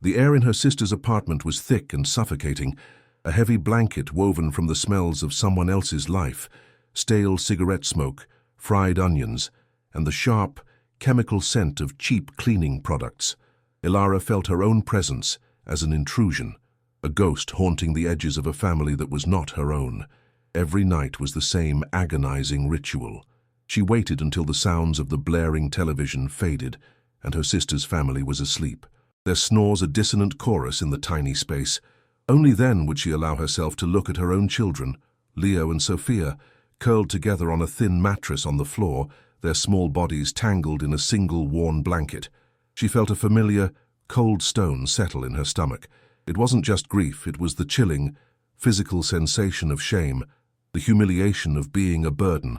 The air in her sister's apartment was thick and suffocating, a heavy blanket woven from the smells of someone else's life, stale cigarette smoke, fried onions, and the sharp, chemical scent of cheap cleaning products. Ilara felt her own presence as an intrusion, a ghost haunting the edges of a family that was not her own. Every night was the same agonizing ritual. She waited until the sounds of the blaring television faded and her sister's family was asleep, their snores a dissonant chorus in the tiny space. Only then would she allow herself to look at her own children, Leo and Sophia, curled together on a thin mattress on the floor, their small bodies tangled in a single worn blanket. She felt a familiar, cold stone settle in her stomach. It wasn't just grief, it was the chilling, physical sensation of shame, the humiliation of being a burden.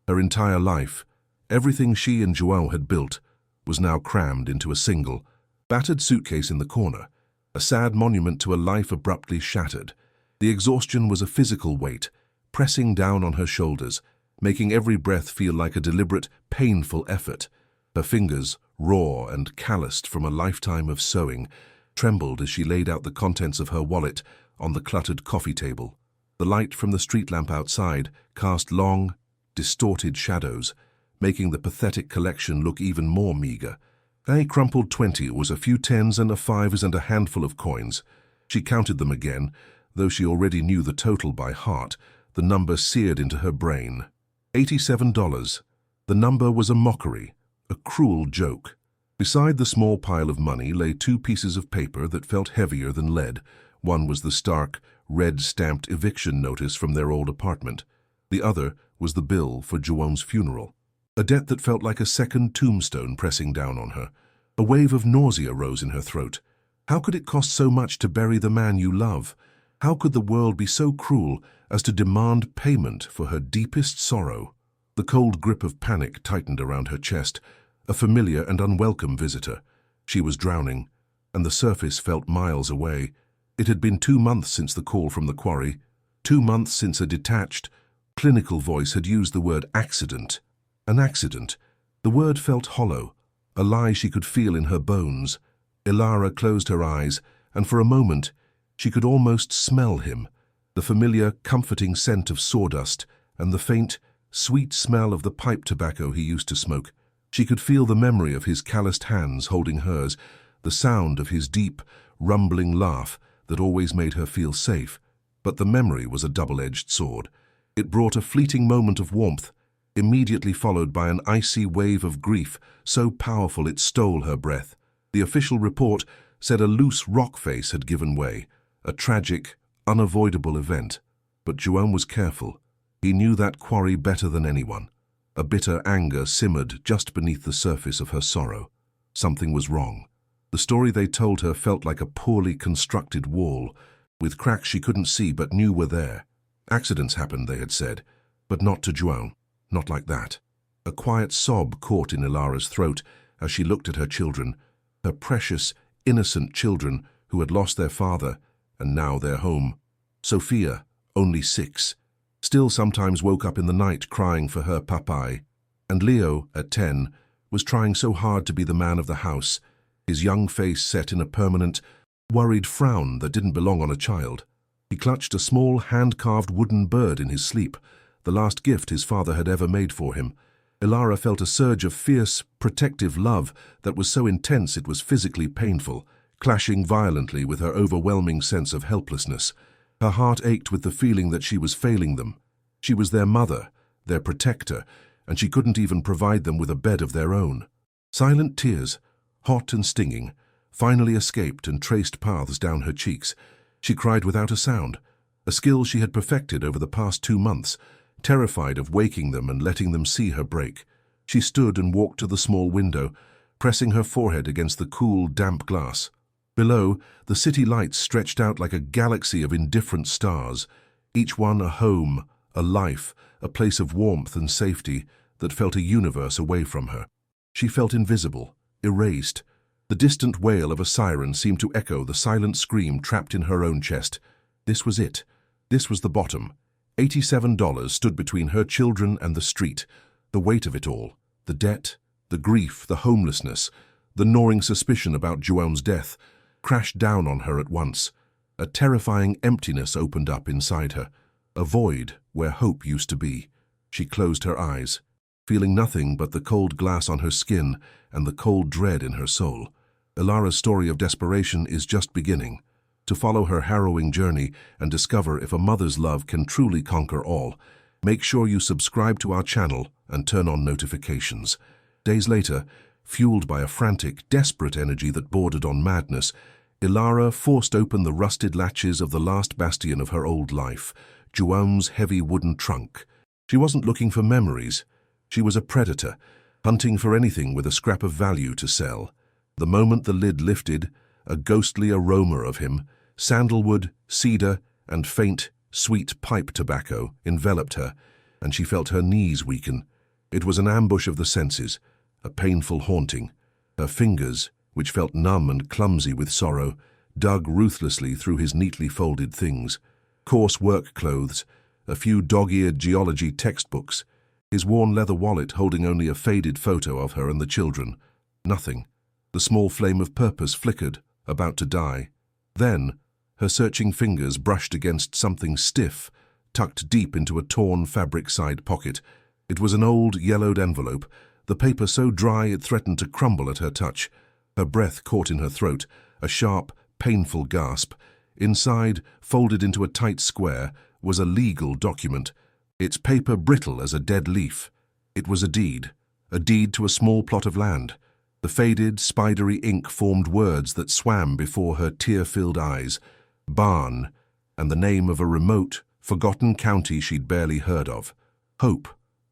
Her entire life, everything she and João had built, was now crammed into a single, battered suitcase in the corner, a sad monument to a life abruptly shattered. The exhaustion was a physical weight, pressing down on her shoulders, making every breath feel like a deliberate, painful effort. Her fingers, raw and calloused from a lifetime of sewing, trembled as she laid out the contents of her wallet on the cluttered coffee table. The light from the street lamp outside cast long, distorted shadows, making the pathetic collection look even more meager. A crumpled 20 was a few tens and a fives and a handful of coins. She counted them again, though she already knew the total by heart, the number seared into her brain. $87. The number was a mockery, a cruel joke. Beside the small pile of money lay two pieces of paper that felt heavier than lead. One was the stark, red-stamped eviction notice from their old apartment. The other was the bill for João's funeral. A debt that felt like a second tombstone pressing down on her. A wave of nausea rose in her throat. How could it cost so much to bury the man you love? How could the world be so cruel as to demand payment for her deepest sorrow? The cold grip of panic tightened around her chest, a familiar and unwelcome visitor. She was drowning, and the surface felt miles away. It had been 2 months since the call from the quarry, 2 months since a detached, clinical voice had used the word accident. An accident. The word felt hollow, a lie she could feel in her bones. Ilara closed her eyes, and for a moment she could almost smell him, the familiar, comforting scent of sawdust and the faint, sweet smell of the pipe tobacco he used to smoke. She could feel the memory of his calloused hands holding hers, the sound of his deep, rumbling laugh that always made her feel safe. But the memory was a double-edged sword. It brought a fleeting moment of warmth, immediately followed by an icy wave of grief so powerful it stole her breath. The official report said a loose rock face had given way, a tragic, unavoidable event. But João was careful. He knew that quarry better than anyone. A bitter anger simmered just beneath the surface of her sorrow. Something was wrong. The story they told her felt like a poorly constructed wall, with cracks she couldn't see but knew were there. Accidents happened, they had said, but not to João. Not like that. A quiet sob caught in Ilara's throat as she looked at her children, her precious, innocent children who had lost their father and now their home. Sophia, only 6, still sometimes woke up in the night crying for her papai. And Leo, at 10, was trying so hard to be the man of the house, his young face set in a permanent, worried frown that didn't belong on a child. He clutched a small, hand-carved wooden bird in his sleep, the last gift his father had ever made for him. Ilara felt a surge of fierce, protective love that was so intense it was physically painful, clashing violently with her overwhelming sense of helplessness. Her heart ached with the feeling that she was failing them. She was their mother, their protector, and she couldn't even provide them with a bed of their own. Silent tears, hot and stinging, finally escaped and traced paths down her cheeks. She cried without a sound, a skill she had perfected over the past 2 months, terrified of waking them and letting them see her break. She stood and walked to the small window, pressing her forehead against the cool, damp glass. Below, the city lights stretched out like a galaxy of indifferent stars, each one a home, a life, a place of warmth and safety that felt a universe away from her. She felt invisible, erased. The distant wail of a siren seemed to echo the silent scream trapped in her own chest. This was it. This was the bottom. $87 stood between her children and the street. The weight of it all, the debt, the grief, the homelessness, the gnawing suspicion about João's death. crashed down on her at once. A terrifying emptiness opened up inside her, a void where hope used to be. She closed her eyes, feeling nothing but the cold glass on her skin and the cold dread in her soul. Ilara's story of desperation is just beginning. To follow her harrowing journey and discover if a mother's love can truly conquer all, make sure you subscribe to our channel and turn on notifications. Days later, fueled by a frantic, desperate energy that bordered on madness, Ilara forced open the rusted latches of the last bastion of her old life, João's heavy wooden trunk. She wasn't looking for memories. She was a predator, hunting for anything with a scrap of value to sell. The moment the lid lifted, a ghostly aroma of him, sandalwood, cedar, and faint, sweet pipe tobacco enveloped her, and she felt her knees weaken. It was an ambush of the senses, a painful haunting. Her fingers, which felt numb and clumsy with sorrow, dug ruthlessly through his neatly folded things. Coarse work clothes, a few dog-eared geology textbooks, his worn leather wallet holding only a faded photo of her and the children. Nothing. The small flame of purpose flickered, about to die. Then, her searching fingers brushed against something stiff, tucked deep into a torn fabric side pocket. It was an old, yellowed envelope, the paper so dry it threatened to crumble at her touch. Her breath caught in her throat, a sharp, painful gasp. Inside, folded into a tight square, was a legal document, its paper brittle as a dead leaf. It was a deed to a small plot of land. The faded, spidery ink formed words that swam before her tear-filled eyes. Barn, and the name of a remote, forgotten county she'd barely heard of. Hope,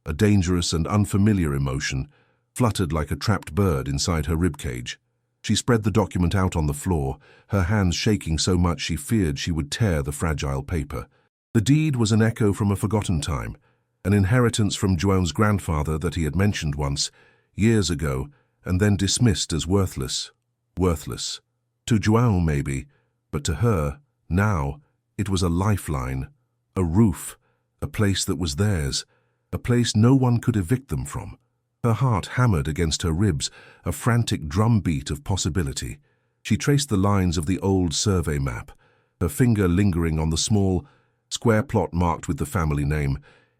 a dangerous and unfamiliar emotion, fluttered like a trapped bird inside her ribcage. She spread the document out on the floor, her hands shaking so much she feared she would tear the fragile paper. The deed was an echo from a forgotten time, an inheritance from João's grandfather that he had mentioned once, years ago, and then dismissed as worthless. Worthless. To João, maybe, but to her, now, it was a lifeline, a roof, a place that was theirs, a place no one could evict them from. Her heart hammered against her ribs, a frantic drumbeat of possibility. She traced the lines of the old survey map, her finger lingering on the small, square plot marked with the family name.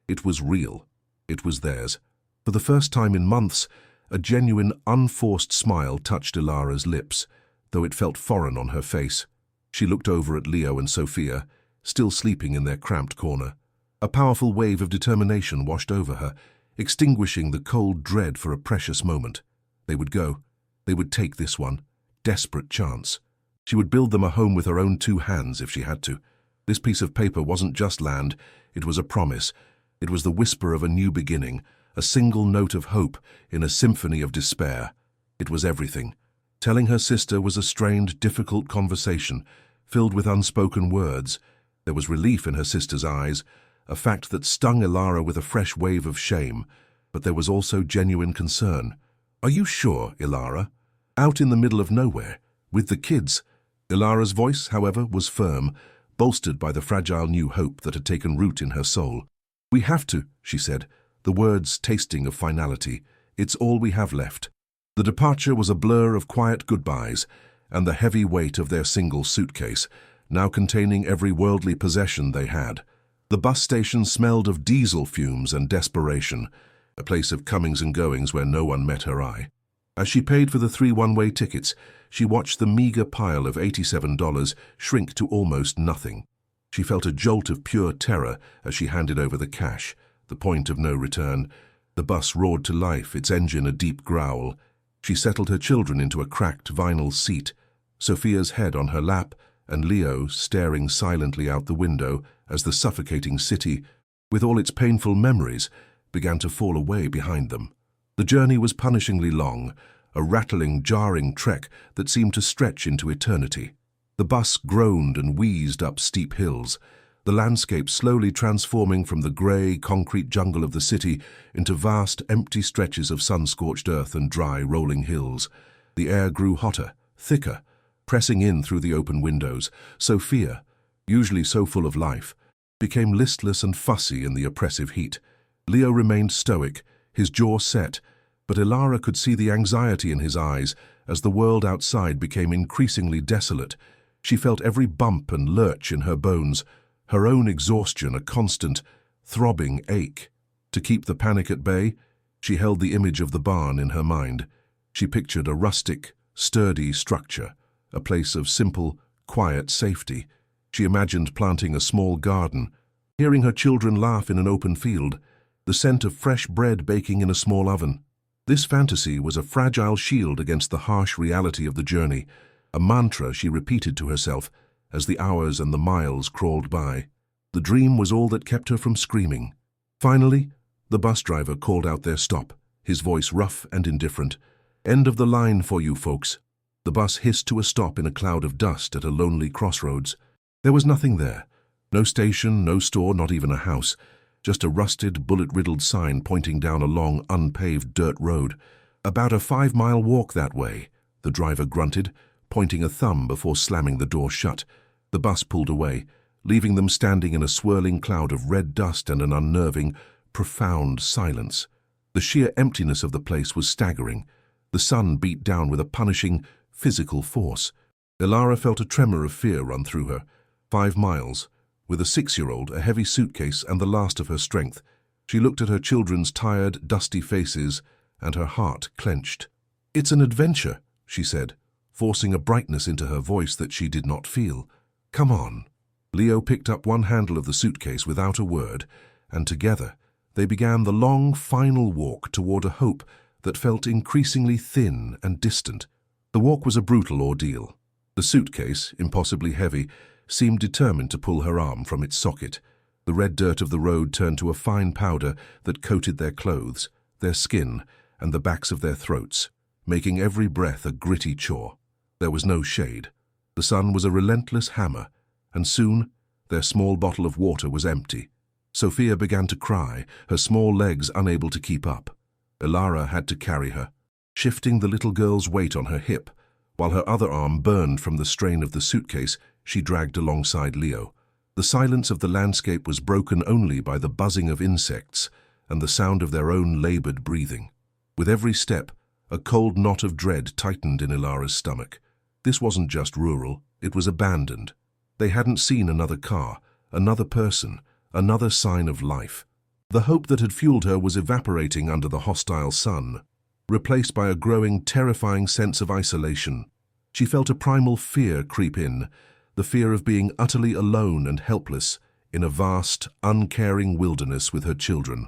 It was real. It was theirs. For the first time in months, a genuine, unforced smile touched Ilara's lips, though it felt foreign on her face. She looked over at Leo and Sophia, still sleeping in their cramped corner. A powerful wave of determination washed over her, extinguishing the cold dread for a precious moment. They would go. They would take this one. Desperate chance. She would build them a home with her own 2 hands if she had to. This piece of paper wasn't just land, it was a promise. It was the whisper of a new beginning, a single note of hope in a symphony of despair. It was everything. Telling her sister was a strained, difficult conversation, filled with unspoken words. There was relief in her sister's eyes, a fact that stung Ilara with a fresh wave of shame, but there was also genuine concern. "Are you sure, Ilara? Out in the middle of nowhere, with the kids?" Ilara's voice, however, was firm, bolstered by the fragile new hope that had taken root in her soul. "We have to," she said, the words tasting of finality. "It's all we have left." The departure was a blur of quiet goodbyes, and the heavy weight of their single suitcase, now containing every worldly possession they had. The bus station smelled of diesel fumes and desperation, a place of comings and goings where no one met her eye. As she paid for the 3 one-way tickets, she watched the meager pile of $87 shrink to almost nothing. She felt a jolt of pure terror as she handed over the cash, the point of no return. The bus roared to life, its engine a deep growl. She settled her children into a cracked vinyl seat, Sophia's head on her lap, and Leo staring silently out the window as the suffocating city, with all its painful memories, began to fall away behind them. The journey was punishingly long, a rattling, jarring trek that seemed to stretch into eternity. The bus groaned and wheezed up steep hills, the landscape slowly transforming from the grey, concrete jungle of the city into vast, empty stretches of sun-scorched earth and dry, rolling hills. The air grew hotter, thicker, pressing in through the open windows. Sophia, usually so full of life, became listless and fussy in the oppressive heat. Leo remained stoic, his jaw set, but Ilara could see the anxiety in his eyes as the world outside became increasingly desolate. She felt every bump and lurch in her bones, her own exhaustion a constant, throbbing ache. To keep the panic at bay, she held the image of the barn in her mind. She pictured a rustic, sturdy structure, a place of simple, quiet safety. She imagined planting a small garden, hearing her children laugh in an open field, the scent of fresh bread baking in a small oven. This fantasy was a fragile shield against the harsh reality of the journey, a mantra she repeated to herself as the hours and the miles crawled by. The dream was all that kept her from screaming. Finally, the bus driver called out their stop, his voice rough and indifferent. "End of the line for you folks." The bus hissed to a stop in a cloud of dust at a lonely crossroads. There was nothing there. No station, no store, not even a house. Just a rusted, bullet-riddled sign pointing down a long, unpaved dirt road. "About a 5-mile walk that way," the driver grunted, pointing a thumb before slamming the door shut. The bus pulled away, leaving them standing in a swirling cloud of red dust and an unnerving, profound silence. The sheer emptiness of the place was staggering. The sun beat down with a punishing, physical force. Ilara felt a tremor of fear run through her. 5 miles, with a 6-year-old, a heavy suitcase, and the last of her strength. She looked at her children's tired, dusty faces, and her heart clenched. "It's an adventure," she said, forcing a brightness into her voice that she did not feel. "Come on." Leo picked up one handle of the suitcase without a word, and together they began the long, final walk toward a hope that felt increasingly thin and distant. The walk was a brutal ordeal. The suitcase, impossibly heavy, seemed determined to pull her arm from its socket. The red dirt of the road turned to a fine powder that coated their clothes, their skin, and the backs of their throats, making every breath a gritty chore. There was no shade. The sun was a relentless hammer, and soon their small bottle of water was empty. Sophia began to cry, her small legs unable to keep up. Ilara had to carry her, shifting the little girl's weight on her hip. While her other arm burned from the strain of the suitcase, she dragged alongside Leo. The silence of the landscape was broken only by the buzzing of insects and the sound of their own labored breathing. With every step, a cold knot of dread tightened in Ilara's stomach. This wasn't just rural, it was abandoned. They hadn't seen another car, another person, another sign of life. The hope that had fueled her was evaporating under the hostile sun, replaced by a growing, terrifying sense of isolation. She felt a primal fear creep in, the fear of being utterly alone and helpless in a vast, uncaring wilderness with her children.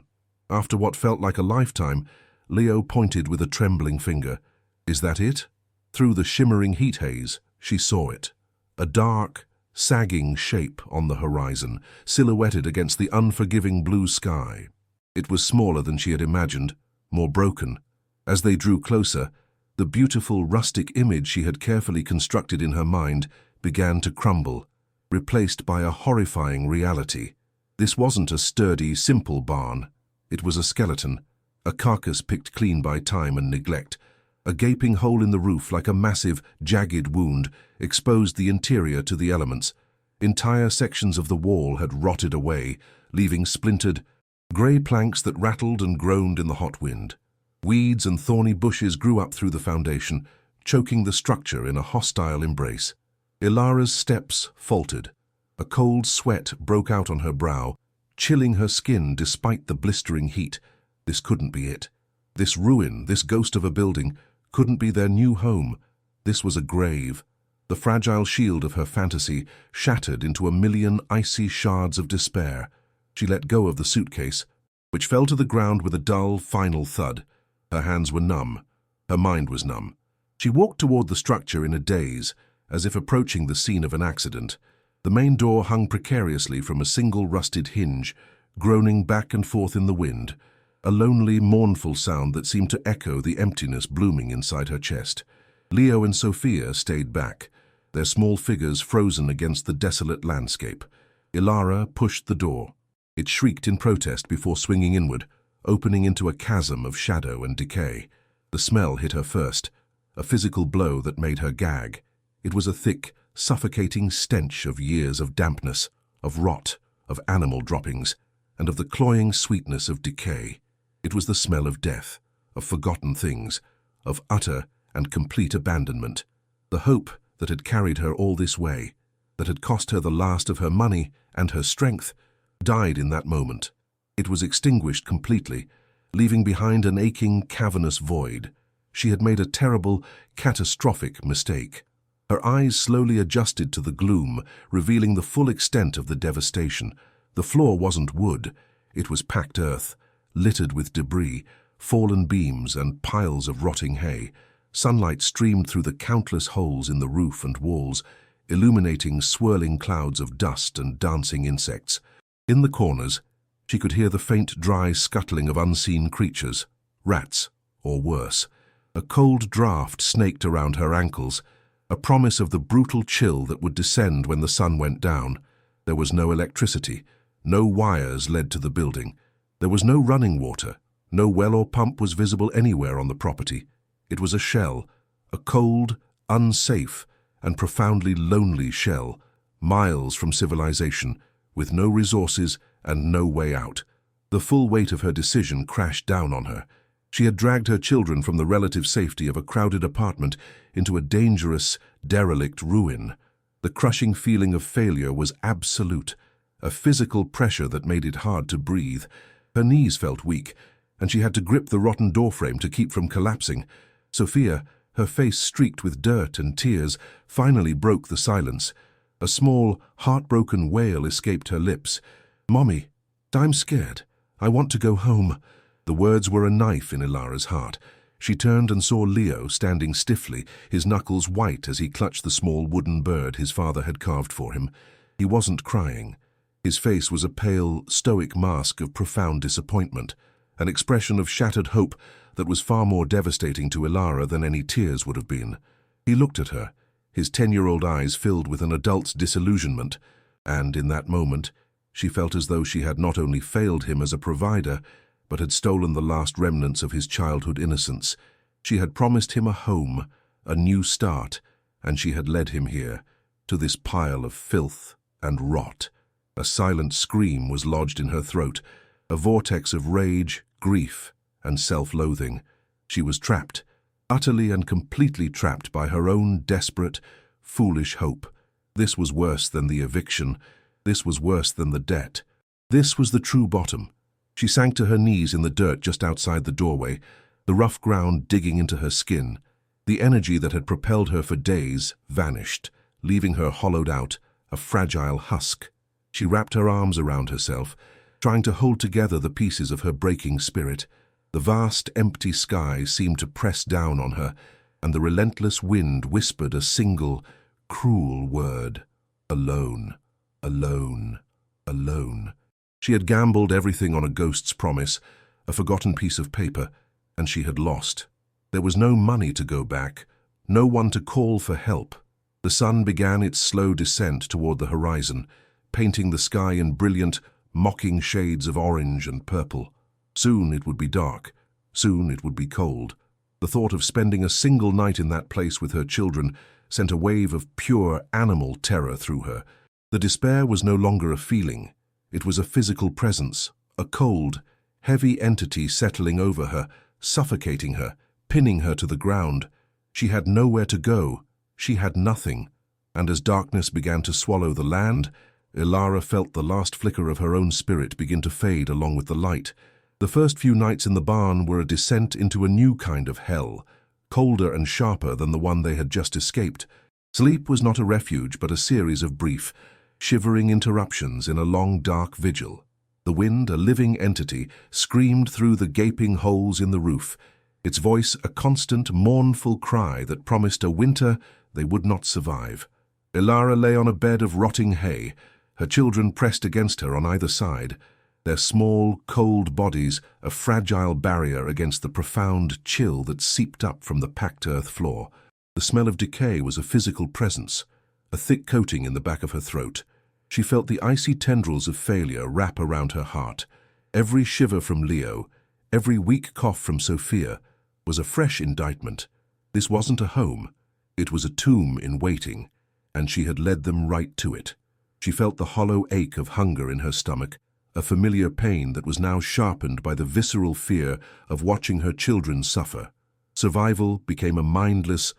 After what felt like a lifetime, Leo pointed with a trembling finger. "Is that it?" Through the shimmering heat haze, she saw it. A dark, sagging shape on the horizon, silhouetted against the unforgiving blue sky. It was smaller than she had imagined, more broken. As they drew closer, the beautiful rustic image she had carefully constructed in her mind began to crumble, replaced by a horrifying reality. This wasn't a sturdy, simple barn. It was a skeleton, a carcass picked clean by time and neglect. A gaping hole in the roof, like a massive, jagged wound, exposed the interior to the elements. Entire sections of the wall had rotted away, leaving splintered, grey planks that rattled and groaned in the hot wind. Weeds and thorny bushes grew up through the foundation, choking the structure in a hostile embrace. Ilara's steps faltered. A cold sweat broke out on her brow, chilling her skin despite the blistering heat. This couldn't be it. This ruin, this ghost of a building, couldn't be their new home. This was a grave. The fragile shield of her fantasy shattered into a million icy shards of despair. She let go of the suitcase, which fell to the ground with a dull, final thud. Her hands were numb. Her mind was numb. She walked toward the structure in a daze, as if approaching the scene of an accident. The main door hung precariously from a single rusted hinge, groaning back and forth in the wind, a lonely, mournful sound that seemed to echo the emptiness blooming inside her chest. Leo and Sophia stayed back, their small figures frozen against the desolate landscape. Ilara pushed the door. It shrieked in protest before swinging inward, opening into a chasm of shadow and decay. The smell hit her first, a physical blow that made her gag. It was a thick, suffocating stench of years of dampness, of rot, of animal droppings, and of the cloying sweetness of decay. It was the smell of death, of forgotten things, of utter and complete abandonment. The hope that had carried her all this way, that had cost her the last of her money and her strength, died in that moment. It was extinguished completely, leaving behind an aching, cavernous void. She had made a terrible, catastrophic mistake. Her eyes slowly adjusted to the gloom, revealing the full extent of the devastation. The floor wasn't wood, it was packed earth, littered with debris, fallen beams and piles of rotting hay. Sunlight streamed through the countless holes in the roof and walls, illuminating swirling clouds of dust and dancing insects. In the corners, she could hear the faint, dry scuttling of unseen creatures, rats, or worse. A cold draft snaked around her ankles, a promise of the brutal chill that would descend when the sun went down. There was no electricity, no wires led to the building. There was no running water, no well or pump was visible anywhere on the property. It was a shell, a cold, unsafe, and profoundly lonely shell, miles from civilization, with no resources and no way out. The full weight of her decision crashed down on her. She had dragged her children from the relative safety of a crowded apartment into a dangerous, derelict ruin. The crushing feeling of failure was absolute, a physical pressure that made it hard to breathe. Her knees felt weak, and she had to grip the rotten doorframe to keep from collapsing. Sophia, her face streaked with dirt and tears, finally broke the silence. A small, heartbroken wail escaped her lips. "Mommy, I'm scared. I want to go home." The words were a knife in Ilara's heart. She turned and saw Leo standing stiffly, his knuckles white as he clutched the small wooden bird his father had carved for him. He wasn't crying. His face was a pale, stoic mask of profound disappointment, an expression of shattered hope that was far more devastating to Ilara than any tears would have been. He looked at her, his 10-year-old eyes filled with an adult's disillusionment, and in that moment, she felt as though she had not only failed him as a provider, but had stolen the last remnants of his childhood innocence. She had promised him a home, a new start, and she had led him here, to this pile of filth and rot. A silent scream was lodged in her throat, a vortex of rage, grief, and self-loathing. She was trapped, utterly and completely trapped by her own desperate, foolish hope. This was worse than the eviction. This was worse than the debt. This was the true bottom. She sank to her knees in the dirt just outside the doorway, the rough ground digging into her skin. The energy that had propelled her for days vanished, leaving her hollowed out, a fragile husk. She wrapped her arms around herself, trying to hold together the pieces of her breaking spirit. The vast, empty sky seemed to press down on her, and the relentless wind whispered a single, cruel word: alone, alone, alone. She had gambled everything on a ghost's promise, a forgotten piece of paper, and she had lost. There was no money to go back, no one to call for help. The sun began its slow descent toward the horizon, painting the sky in brilliant, mocking shades of orange and purple. Soon it would be dark. Soon it would be cold. The thought of spending a single night in that place with her children sent a wave of pure animal terror through her. The despair was no longer a feeling. It was a physical presence, a cold, heavy entity settling over her, suffocating her, pinning her to the ground. She had nowhere to go. She had nothing. And as darkness began to swallow the land, Ilara felt the last flicker of her own spirit begin to fade along with the light. The first few nights in the barn were a descent into a new kind of hell, colder and sharper than the one they had just escaped. Sleep was not a refuge, but a series of brief, shivering interruptions in a long, dark vigil. The wind, a living entity, screamed through the gaping holes in the roof, its voice a constant, mournful cry that promised a winter they would not survive. Ilara lay on a bed of rotting hay, her children pressed against her on either side, their small, cold bodies a fragile barrier against the profound chill that seeped up from the packed earth floor. The smell of decay was a physical presence, a thick coating in the back of her throat. She felt the icy tendrils of failure wrap around her heart. Every shiver from Leo, every weak cough from Sophia, was a fresh indictment. This wasn't a home. It was a tomb in waiting, and she had led them right to it. She felt the hollow ache of hunger in her stomach, a familiar pain that was now sharpened by the visceral fear of watching her children suffer. Survival became a mindless,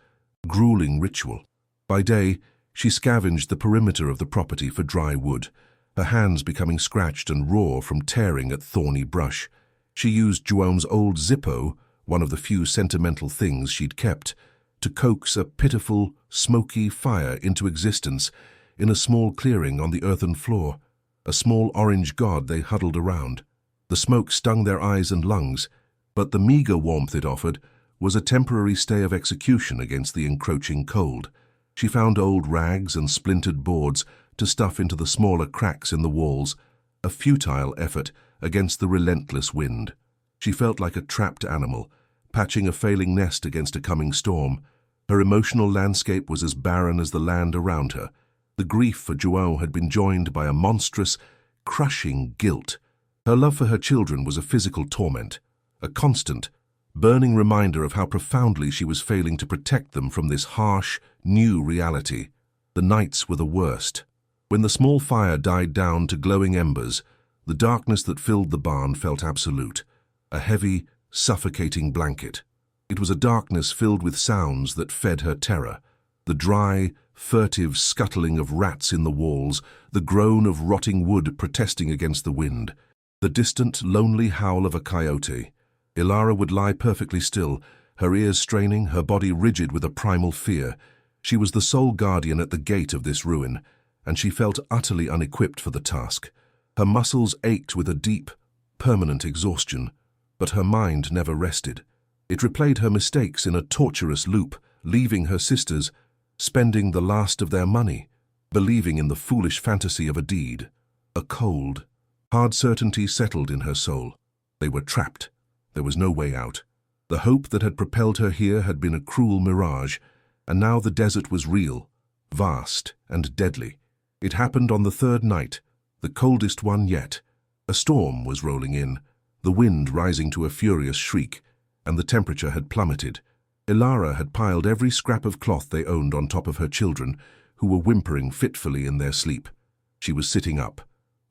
grueling ritual. By day, she scavenged the perimeter of the property for dry wood, her hands becoming scratched and raw from tearing at thorny brush. She used Juaume's old Zippo, one of the few sentimental things she'd kept, to coax a pitiful, smoky fire into existence in a small clearing on the earthen floor, a small orange god they huddled around. The smoke stung their eyes and lungs, but the meager warmth it offered was a temporary stay of execution against the encroaching cold. She found old rags and splintered boards to stuff into the smaller cracks in the walls, a futile effort against the relentless wind. She felt like a trapped animal, patching a failing nest against a coming storm. Her emotional landscape was as barren as the land around her. The grief for Juaume had been joined by a monstrous, crushing guilt. Her love for her children was a physical torment, a constant, burning reminder of how profoundly she was failing to protect them from this harsh, new reality. The nights were the worst. When the small fire died down to glowing embers, the darkness that filled the barn felt absolute, a heavy, suffocating blanket. It was a darkness filled with sounds that fed her terror. The dry, furtive scuttling of rats in the walls, the groan of rotting wood protesting against the wind, the distant, lonely howl of a coyote. Ilara would lie perfectly still, her ears straining, her body rigid with a primal fear. She was the sole guardian at the gate of this ruin, and she felt utterly unequipped for the task. Her muscles ached with a deep, permanent exhaustion, but her mind never rested. It replayed her mistakes in a torturous loop, leaving her sisters, spending the last of their money, believing in the foolish fantasy of a deed. A cold, hard certainty settled in her soul. They were trapped. There was no way out. The hope that had propelled her here had been a cruel mirage, and now the desert was real, vast and deadly. It happened on the third night, the coldest one yet. A storm was rolling in, the wind rising to a furious shriek, and the temperature had plummeted. Ilara had piled every scrap of cloth they owned on top of her children, who were whimpering fitfully in their sleep. She was sitting up,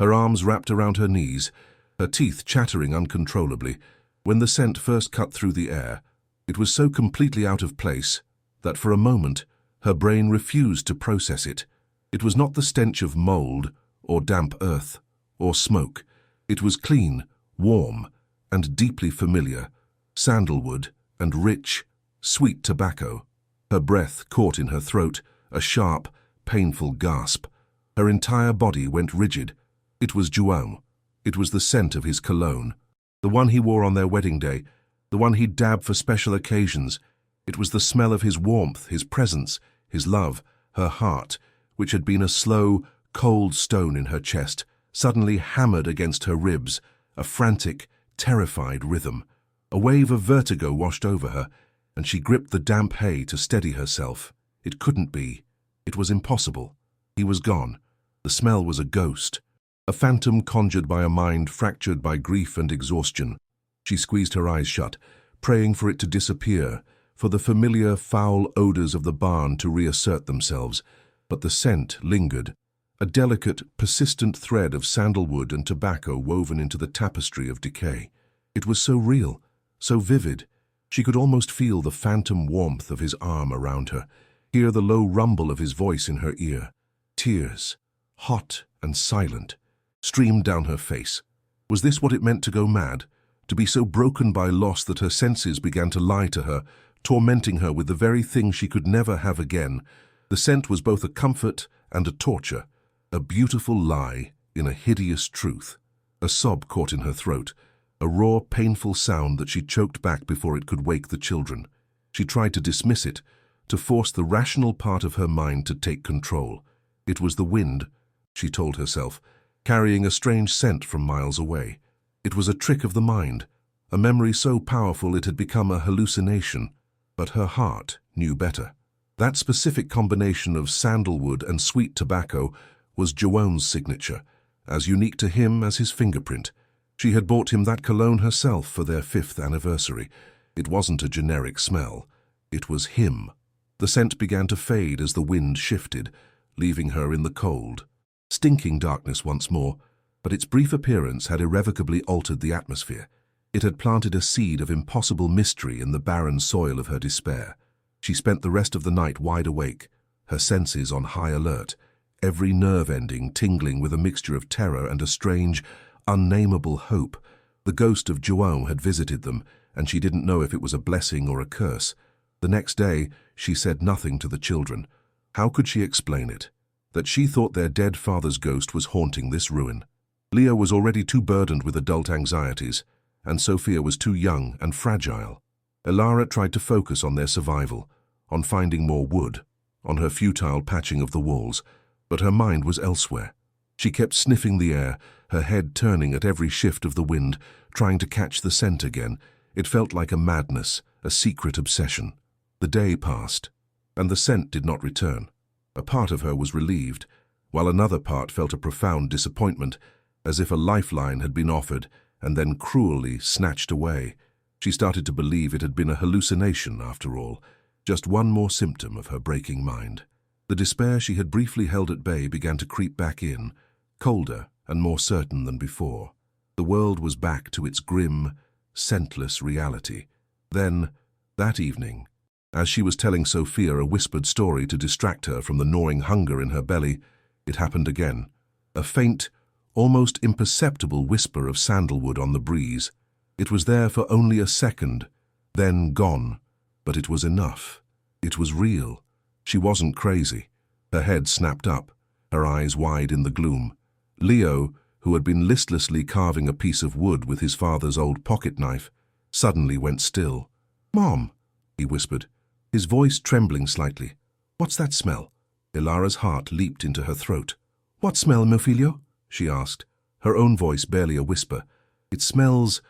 her arms wrapped around her knees, her teeth chattering uncontrollably. When the scent first cut through the air, it was so completely out of place that for a moment her brain refused to process it. It was not the stench of mold or damp earth or smoke. It was clean, warm, and deeply familiar, sandalwood and rich, sweet tobacco. Her breath caught in her throat, a sharp, painful gasp. Her entire body went rigid. It was Juaume. It was the scent of his cologne, the one he wore on their wedding day, the one he'd dabbed for special occasions. It was the smell of his warmth, his presence, his love, her heart, which had been a slow, cold stone in her chest, suddenly hammered against her ribs, a frantic, terrified rhythm. A wave of vertigo washed over her, and she gripped the damp hay to steady herself. It couldn't be. It was impossible. He was gone. The smell was a ghost, a phantom conjured by a mind fractured by grief and exhaustion. She squeezed her eyes shut, praying for it to disappear, for the familiar, foul odors of the barn to reassert themselves. But the scent lingered, a delicate, persistent thread of sandalwood and tobacco woven into the tapestry of decay. It was so real, so vivid. She could almost feel the phantom warmth of his arm around her, hear the low rumble of his voice in her ear. Tears, hot and silent, streamed down her face. Was this what it meant to go mad? To be so broken by loss that her senses began to lie to her, tormenting her with the very thing she could never have again? The scent was both a comfort and a torture, a beautiful lie in a hideous truth. A sob caught in her throat, a raw, painful sound that she choked back before it could wake the children. She tried to dismiss it, to force the rational part of her mind to take control. It was the wind, she told herself, carrying a strange scent from miles away. It was a trick of the mind, a memory so powerful it had become a hallucination. But her heart knew better. That specific combination of sandalwood and sweet tobacco was Juaume's signature, as unique to him as his fingerprint. She had bought him that cologne herself for their 5th anniversary. It wasn't a generic smell. It was him. The scent began to fade as the wind shifted, leaving her in the cold, stinking darkness once more, but its brief appearance had irrevocably altered the atmosphere. It had planted a seed of impossible mystery in the barren soil of her despair. She spent the rest of the night wide awake, her senses on high alert, every nerve ending tingling with a mixture of terror and a strange, unnameable hope. The ghost of João had visited them, and she didn't know if it was a blessing or a curse. The next day, she said nothing to the children. How could she explain it? That she thought their dead father's ghost was haunting this ruin. Leo was already too burdened with adult anxieties, and Sophia was too young and fragile. Elara tried to focus on their survival, on finding more wood, on her futile patching of the walls, but her mind was elsewhere. She kept sniffing the air, her head turning at every shift of the wind, trying to catch the scent again. It felt like a madness, a secret obsession. The day passed, and the scent did not return. A part of her was relieved, while another part felt a profound disappointment, as if a lifeline had been offered and then cruelly snatched away. She started to believe it had been a hallucination after all, just one more symptom of her breaking mind. The despair she had briefly held at bay began to creep back in, colder and more certain than before. The world was back to its grim, scentless reality. Then, that evening, as she was telling Sophia a whispered story to distract her from the gnawing hunger in her belly, it happened again. A faint, almost imperceptible whisper of sandalwood on the breeze. It was there for only a second, then gone. But it was enough. It was real. She wasn't crazy. Her head snapped up, her eyes wide in the gloom. Leo, who had been listlessly carving a piece of wood with his father's old pocket knife, suddenly went still. "Mom," he whispered, his voice trembling slightly. "What's that smell?" Elara's heart leaped into her throat. "What smell, meu filho?" she asked, her own voice barely a whisper. It smells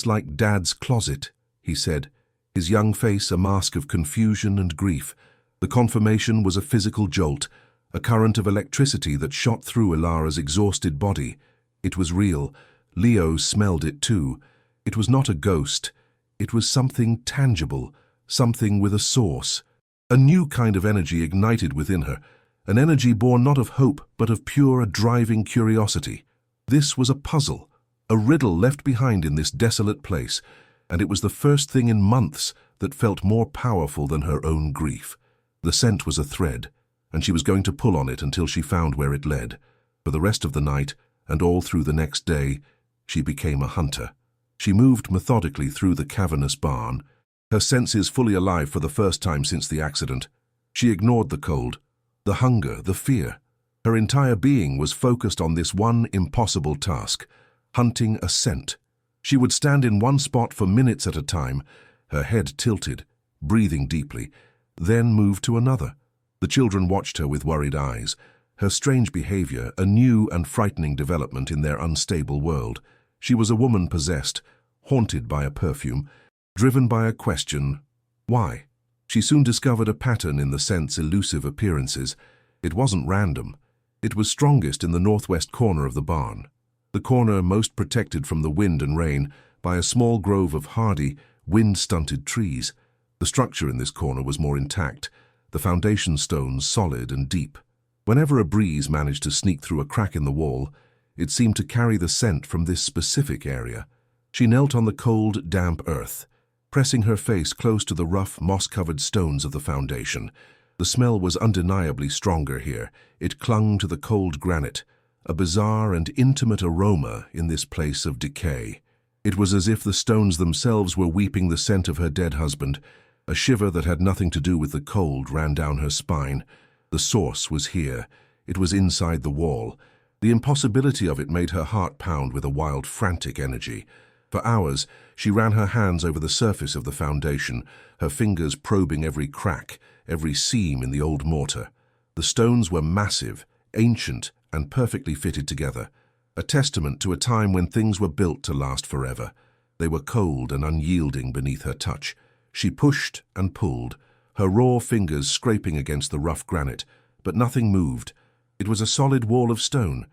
like Dad's closet," he said, his young face a mask of confusion and grief. The confirmation was a physical jolt, a current of electricity that shot through Elara's exhausted body. It was real. Leo smelled it too. It was not a ghost. It was something tangible, something with a source. A new kind of energy ignited within her, an energy born not of hope but of pure, driving curiosity. This was a puzzle, a riddle left behind in this desolate place, and it was the first thing in months that felt more powerful than her own grief. The scent was a thread, and she was going to pull on it until she found where it led. For the rest of the night, and all through the next day, she became a hunter. She moved methodically through the cavernous barn, her senses fully alive for the first time since the accident. She ignored the cold, the hunger, the fear. Her entire being was focused on this one impossible task, hunting a scent. She would stand in one spot for minutes at a time, her head tilted, breathing deeply, then move to another. The children watched her with worried eyes, her strange behavior a new and frightening development in their unstable world. She was a woman possessed, haunted by a perfume, driven by a question, why? She soon discovered a pattern in the scent's elusive appearances. It wasn't random. It was strongest in the northwest corner of the barn, the corner most protected from the wind and rain by a small grove of hardy, wind-stunted trees. The structure in this corner was more intact, the foundation stones solid and deep. Whenever a breeze managed to sneak through a crack in the wall, it seemed to carry the scent from this specific area. She knelt on the cold, damp earth, pressing her face close to the rough, moss-covered stones of the foundation. The smell was undeniably stronger here. It clung to the cold granite, a bizarre and intimate aroma in this place of decay. It was as if the stones themselves were weeping the scent of her dead husband. A shiver that had nothing to do with the cold ran down her spine. The source was here. It was inside the wall. The impossibility of it made her heart pound with a wild, frantic energy. For hours, she ran her hands over the surface of the foundation, her fingers probing every crack, every seam in the old mortar. The stones were massive, ancient, and perfectly fitted together, a testament to a time when things were built to last forever. They were cold and unyielding beneath her touch. She pushed and pulled, her raw fingers scraping against the rough granite, but nothing moved. It was a solid wall of stone,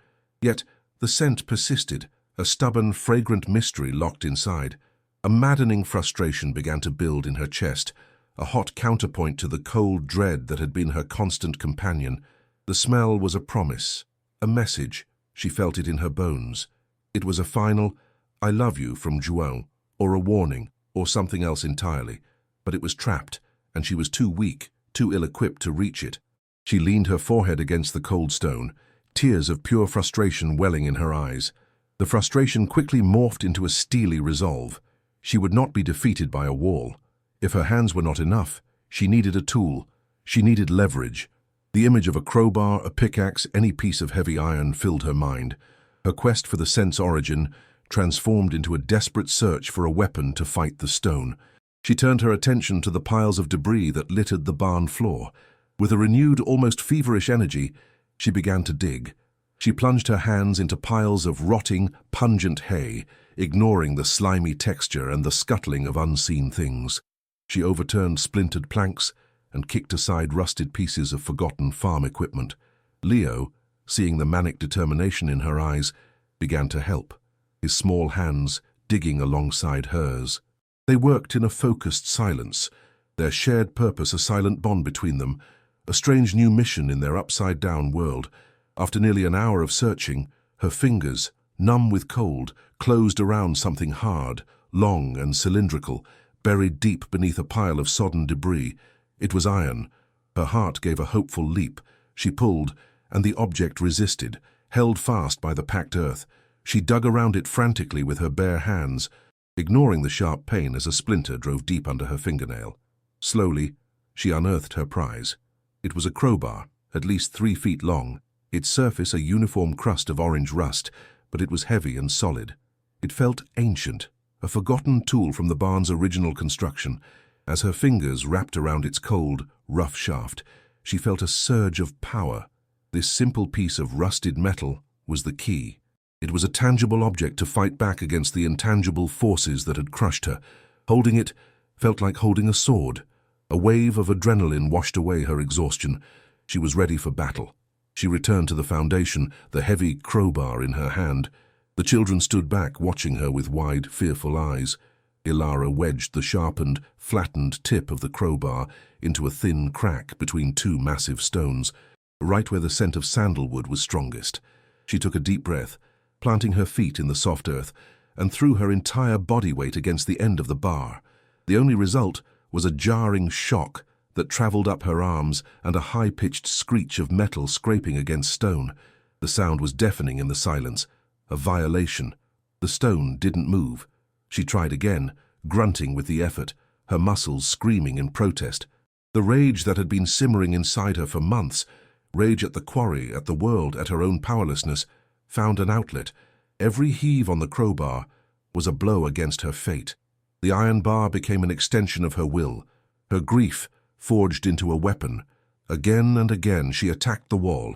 yet the scent persisted, a stubborn, fragrant mystery locked inside. A maddening frustration began to build in her chest, a hot counterpoint to the cold dread that had been her constant companion. The smell was a promise, a message. She felt it in her bones. It was a final, "I love you" from Zhuang, or a warning, or something else entirely, but it was trapped, and she was too weak, too ill-equipped to reach it. She leaned her forehead against the cold stone, tears of pure frustration welling in her eyes. The frustration quickly morphed into a steely resolve. She would not be defeated by a wall. If her hands were not enough, she needed a tool. She needed leverage. The image of a crowbar, a pickaxe, any piece of heavy iron filled her mind. Her quest for the scent's origin transformed into a desperate search for a weapon to fight the stone. She turned her attention to the piles of debris that littered the barn floor. With a renewed, almost feverish energy, she began to dig. She plunged her hands into piles of rotting, pungent hay, ignoring the slimy texture and the scuttling of unseen things. She overturned splintered planks and kicked aside rusted pieces of forgotten farm equipment. Leo, seeing the manic determination in her eyes, began to help, his small hands digging alongside hers. They worked in a focused silence, their shared purpose a silent bond between them, a strange new mission in their upside-down world. After nearly an hour of searching, her fingers, numb with cold, closed around something hard, long and cylindrical, buried deep beneath a pile of sodden debris. It was iron. Her heart gave a hopeful leap. She pulled, and the object resisted, held fast by the packed earth. She dug around it frantically with her bare hands, ignoring the sharp pain as a splinter drove deep under her fingernail. Slowly, she unearthed her prize. It was a crowbar, at least 3 feet long, its surface a uniform crust of orange rust, but it was heavy and solid. It felt ancient, a forgotten tool from the barn's original construction. As her fingers wrapped around its cold, rough shaft, she felt a surge of power. This simple piece of rusted metal was the key. It was a tangible object to fight back against the intangible forces that had crushed her. Holding it felt like holding a sword. A wave of adrenaline washed away her exhaustion. She was ready for battle. She returned to the foundation, the heavy crowbar in her hand. The children stood back, watching her with wide, fearful eyes. Ilara wedged the sharpened, flattened tip of the crowbar into a thin crack between 2 massive stones, right where the scent of sandalwood was strongest. She took a deep breath, planting her feet in the soft earth, and threw her entire body weight against the end of the bar. The only result was a jarring shock that traveled up her arms and a high-pitched screech of metal scraping against stone. The sound was deafening in the silence, a violation. The stone didn't move. She tried again, grunting with the effort, her muscles screaming in protest. The rage that had been simmering inside her for months, rage at the quarry, at the world, at her own powerlessness, found an outlet. Every heave on the crowbar was a blow against her fate. The iron bar became an extension of her will, her grief forged into a weapon. Again and again she attacked the wall.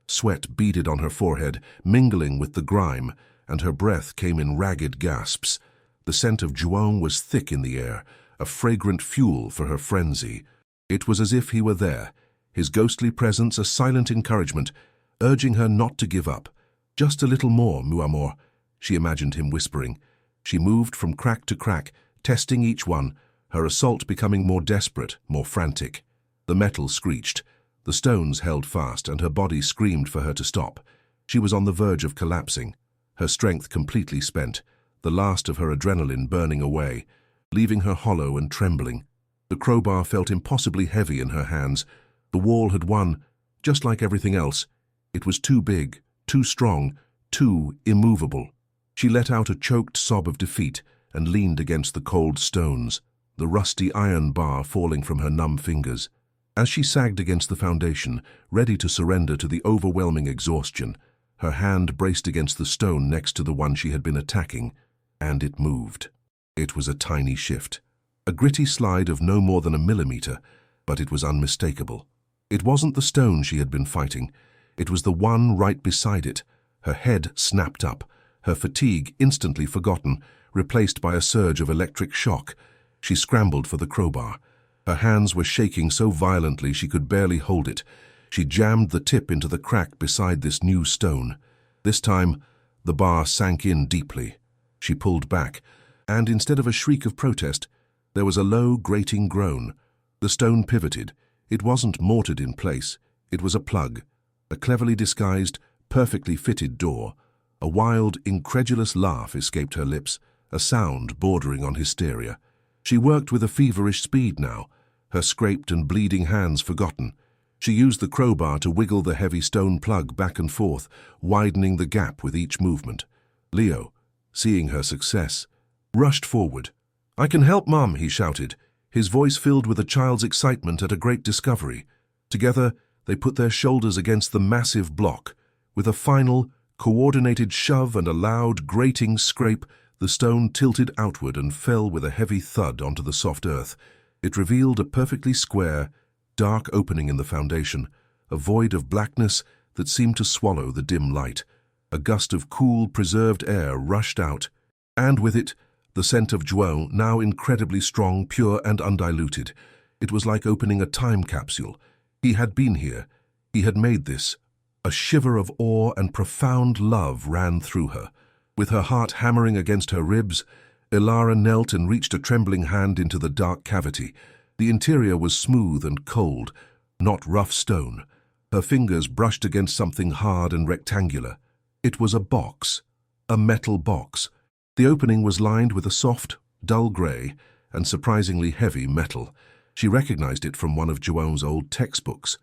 Sweat beaded on her forehead, mingling with the grime, and her breath came in ragged gasps. The scent of Zhuang was thick in the air, a fragrant fuel for her frenzy. It was as if he were there, his ghostly presence a silent encouragement, urging her not to give up. "Just a little more, Muamor," she imagined him whispering. She moved from crack to crack, testing each one, her assault becoming more desperate, more frantic. The metal screeched, the stones held fast, and her body screamed for her to stop. She was on the verge of collapsing, her strength completely spent, the last of her adrenaline burning away, leaving her hollow and trembling. The crowbar felt impossibly heavy in her hands. The wall had won, just like everything else. It was too big, too strong, too immovable. She let out a choked sob of defeat and leaned against the cold stones, the rusty iron bar falling from her numb fingers. As she sagged against the foundation, ready to surrender to the overwhelming exhaustion, her hand braced against the stone next to the one she had been attacking, and it moved. It was a tiny shift, a gritty slide of no more than a millimeter, but it was unmistakable. It wasn't the stone she had been fighting. It was the one right beside it. Her head snapped up, her fatigue instantly forgotten, replaced by a surge of electric shock. She scrambled for the crowbar. Her hands were shaking so violently she could barely hold it. She jammed the tip into the crack beside this new stone. This time, the bar sank in deeply. She pulled back, and instead of a shriek of protest, there was a low, grating groan. The stone pivoted. It wasn't mortared in place. It was a plug, a cleverly disguised, perfectly fitted door. A wild, incredulous laugh escaped her lips, a sound bordering on hysteria. She worked with a feverish speed now, her scraped and bleeding hands forgotten. She used the crowbar to wiggle the heavy stone plug back and forth, widening the gap with each movement. Leo, seeing her success, rushed forward. "I can help, Mum," he shouted, his voice filled with a child's excitement at a great discovery. Together, they put their shoulders against the massive block. With a final, coordinated shove and a loud, grating scrape, the stone tilted outward and fell with a heavy thud onto the soft earth. It revealed a perfectly square, dark opening in the foundation, a void of blackness that seemed to swallow the dim light. A gust of cool, preserved air rushed out, and with it, the scent of João, now incredibly strong, pure and undiluted. It was like opening a time capsule. He had been here. He had made this. A shiver of awe and profound love ran through her. With her heart hammering against her ribs, Ilara knelt and reached a trembling hand into the dark cavity. The interior was smooth and cold, not rough stone. Her fingers brushed against something hard and rectangular. It was a box, a metal box. The opening was lined with a soft, dull grey and surprisingly heavy metal. She recognized it from one of João's old textbooks.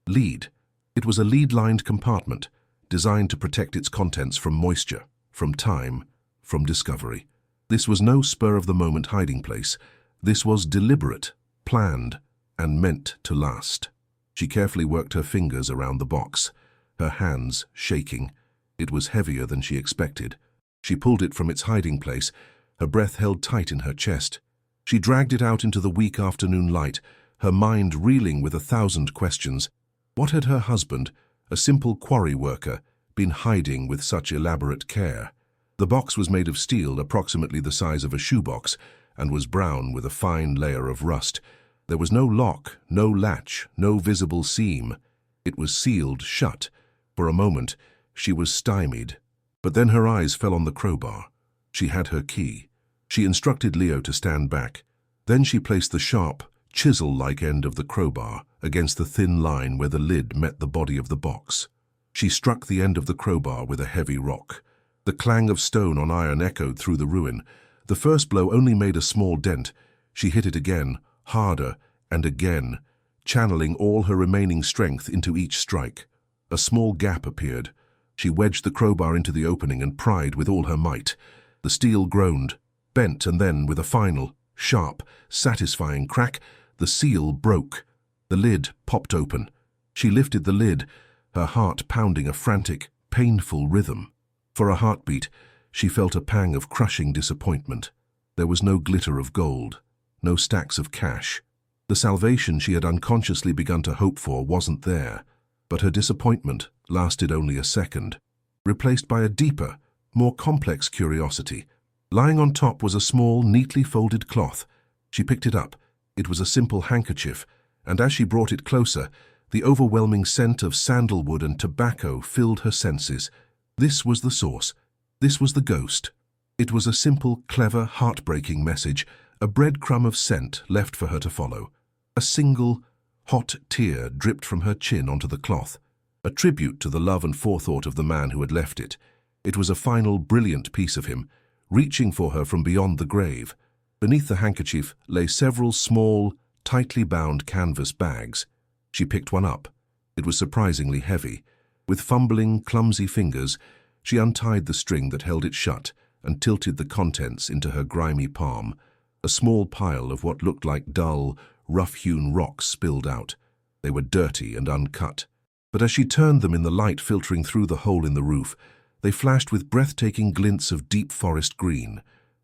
Lead. It was a lead-lined compartment, designed to protect its contents from moisture, from time, from discovery. This was no spur-of-the-moment hiding place. This was deliberate, planned, and meant to last. She carefully worked her fingers around the box, her hands shaking. It was heavier than she expected. She pulled it from its hiding place, her breath held tight in her chest. She dragged it out into the weak afternoon light, her mind reeling with 1,000 questions. What had her husband, a simple quarry worker, been hiding with such elaborate care? The box was made of steel approximately the size of a shoebox and was brown with a fine layer of rust. There was no lock, no latch, no visible seam. It was sealed shut. For a moment, she was stymied. But then her eyes fell on the crowbar. She had her key. She instructed Leo to stand back. Then she placed the sharp, chisel-like end of the crowbar against the thin line where the lid met the body of the box. She struck the end of the crowbar with a heavy rock. The clang of stone on iron echoed through the ruin. The first blow only made a small dent. She hit it again, harder, and again, channeling all her remaining strength into each strike. A small gap appeared. She wedged the crowbar into the opening and pried with all her might. The steel groaned, bent, and then, with a final, sharp, satisfying crack, the seal broke. The lid popped open. She lifted the lid, her heart pounding a frantic, painful rhythm. For a heartbeat, she felt a pang of crushing disappointment. There was no glitter of gold, no stacks of cash. The salvation she had unconsciously begun to hope for wasn't there, but her disappointment lasted only a second, replaced by a deeper, more complex curiosity. Lying on top was a small, neatly folded cloth. She picked it up. It was a simple handkerchief, and as she brought it closer, the overwhelming scent of sandalwood and tobacco filled her senses. This was the source. This was the ghost. It was a simple, clever, heartbreaking message, a breadcrumb of scent left for her to follow. A single, hot tear dripped from her chin onto the cloth, a tribute to the love and forethought of the man who had left it. It was a final, brilliant piece of him, reaching for her from beyond the grave. Beneath the handkerchief lay several small, tightly bound canvas bags. She picked one up. It was surprisingly heavy. With fumbling, clumsy fingers, she untied the string that held it shut and tilted the contents into her grimy palm. A small pile of what looked like dull, rough-hewn rocks spilled out. They were dirty and uncut. But as she turned them in the light filtering through the hole in the roof, they flashed with breathtaking glints of deep forest green,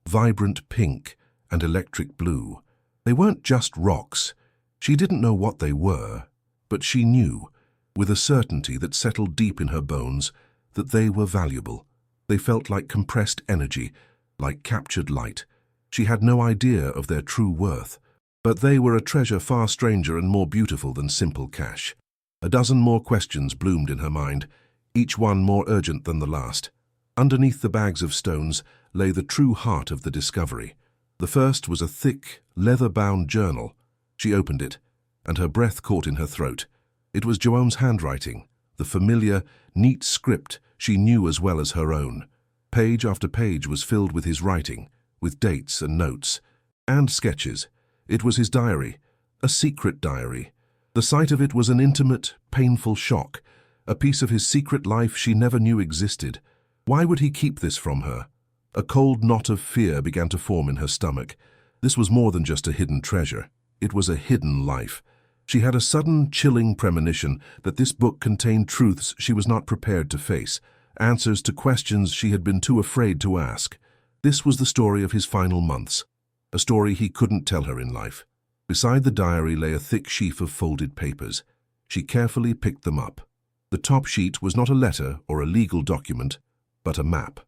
vibrant pink, and electric blue. They weren't just rocks. She didn't know what they were, but she knew, with a certainty that settled deep in her bones, that they were valuable. They felt like compressed energy, like captured light. She had no idea of their true worth, but they were a treasure far stranger and more beautiful than simple cash. A dozen more questions bloomed in her mind, each one more urgent than the last. Underneath the bags of stones lay the true heart of the discovery. The first was a thick, leather-bound journal. She opened it, and her breath caught in her throat. It was João's handwriting, the familiar, neat script she knew as well as her own. Page after page was filled with his writing, with dates and notes, and sketches. It was his diary, a secret diary. The sight of it was an intimate, painful shock, a piece of his secret life she never knew existed. Why would he keep this from her? A cold knot of fear began to form in her stomach. This was more than just a hidden treasure. It was a hidden life. She had a sudden, chilling premonition that this book contained truths she was not prepared to face, answers to questions she had been too afraid to ask. This was the story of his final months, a story he couldn't tell her in life. Beside the diary lay a thick sheaf of folded papers. She carefully picked them up. The top sheet was not a letter or a legal document, but a map.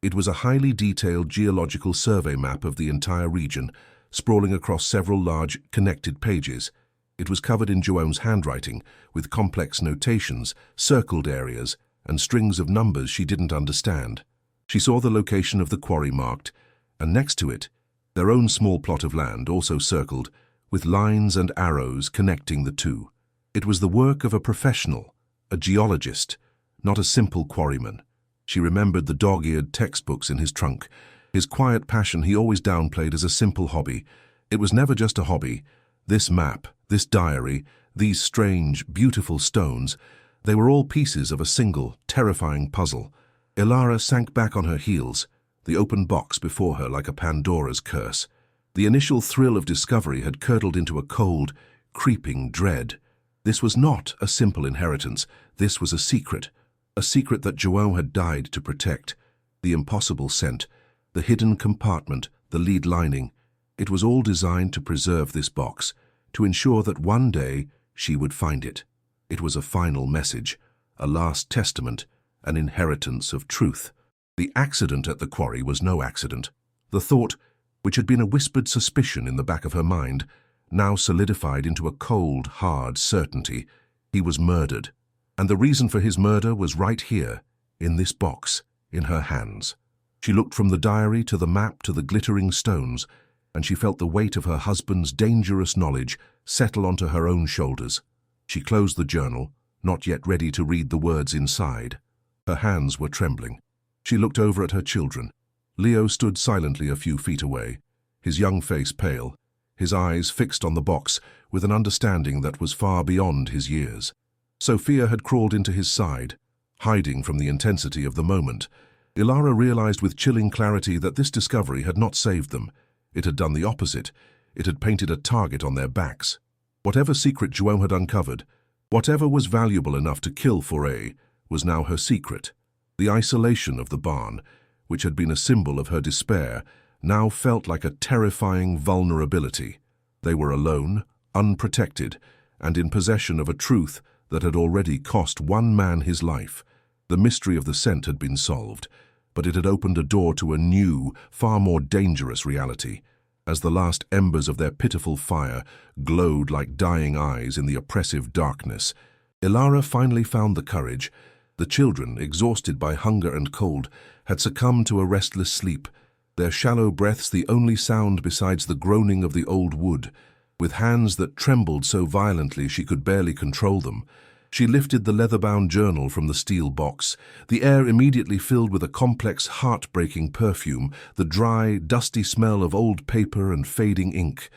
It was a highly detailed geological survey map of the entire region, sprawling across several large, connected pages. It was covered in Joanne's handwriting, with complex notations, circled areas, and strings of numbers she didn't understand. She saw the location of the quarry marked, and next to it, their own small plot of land also circled, with lines and arrows connecting the two. It was the work of a professional, a geologist, not a simple quarryman. She remembered the dog-eared textbooks in his trunk, his quiet passion he always downplayed as a simple hobby. It was never just a hobby. This map, this diary, these strange, beautiful stones, they were all pieces of a single, terrifying puzzle. Ilara sank back on her heels, the open box before her like a Pandora's curse. The initial thrill of discovery had curdled into a cold, creeping dread. This was not a simple inheritance. This was a secret that Joanne had died to protect. The impossible scent, the hidden compartment, the lead lining. It was all designed to preserve this box, to ensure that one day she would find it. It was a final message, a last testament, an inheritance of truth. The accident at the quarry was no accident. The thought, which had been a whispered suspicion in the back of her mind, now solidified into a cold, hard certainty. He was murdered. And the reason for his murder was right here, in this box, in her hands. She looked from the diary to the map to the glittering stones, and she felt the weight of her husband's dangerous knowledge settle onto her own shoulders. She closed the journal, not yet ready to read the words inside. Her hands were trembling. She looked over at her children. Leo stood silently a few feet away, his young face pale, his eyes fixed on the box with an understanding that was far beyond his years. Sophia had crawled into his side, hiding from the intensity of the moment. Ilara realized with chilling clarity that this discovery had not saved them. It had done the opposite. It had painted a target on their backs. Whatever secret Joanne had uncovered, whatever was valuable enough to kill Foray, was now her secret. The isolation of the barn, which had been a symbol of her despair, now felt like a terrifying vulnerability. They were alone, unprotected, and in possession of a truth that had already cost one man his life. The mystery of the scent had been solved, but it had opened a door to a new, far more dangerous reality. As the last embers of their pitiful fire glowed like dying eyes in the oppressive darkness, Ilara finally found the courage. The children, exhausted by hunger and cold, had succumbed to a restless sleep, their shallow breaths the only sound besides the groaning of the old wood. With hands that trembled so violently she could barely control them, she lifted the leather-bound journal from the steel box. The air immediately filled with a complex, heart-breaking perfume, the dry, dusty smell of old paper and fading ink,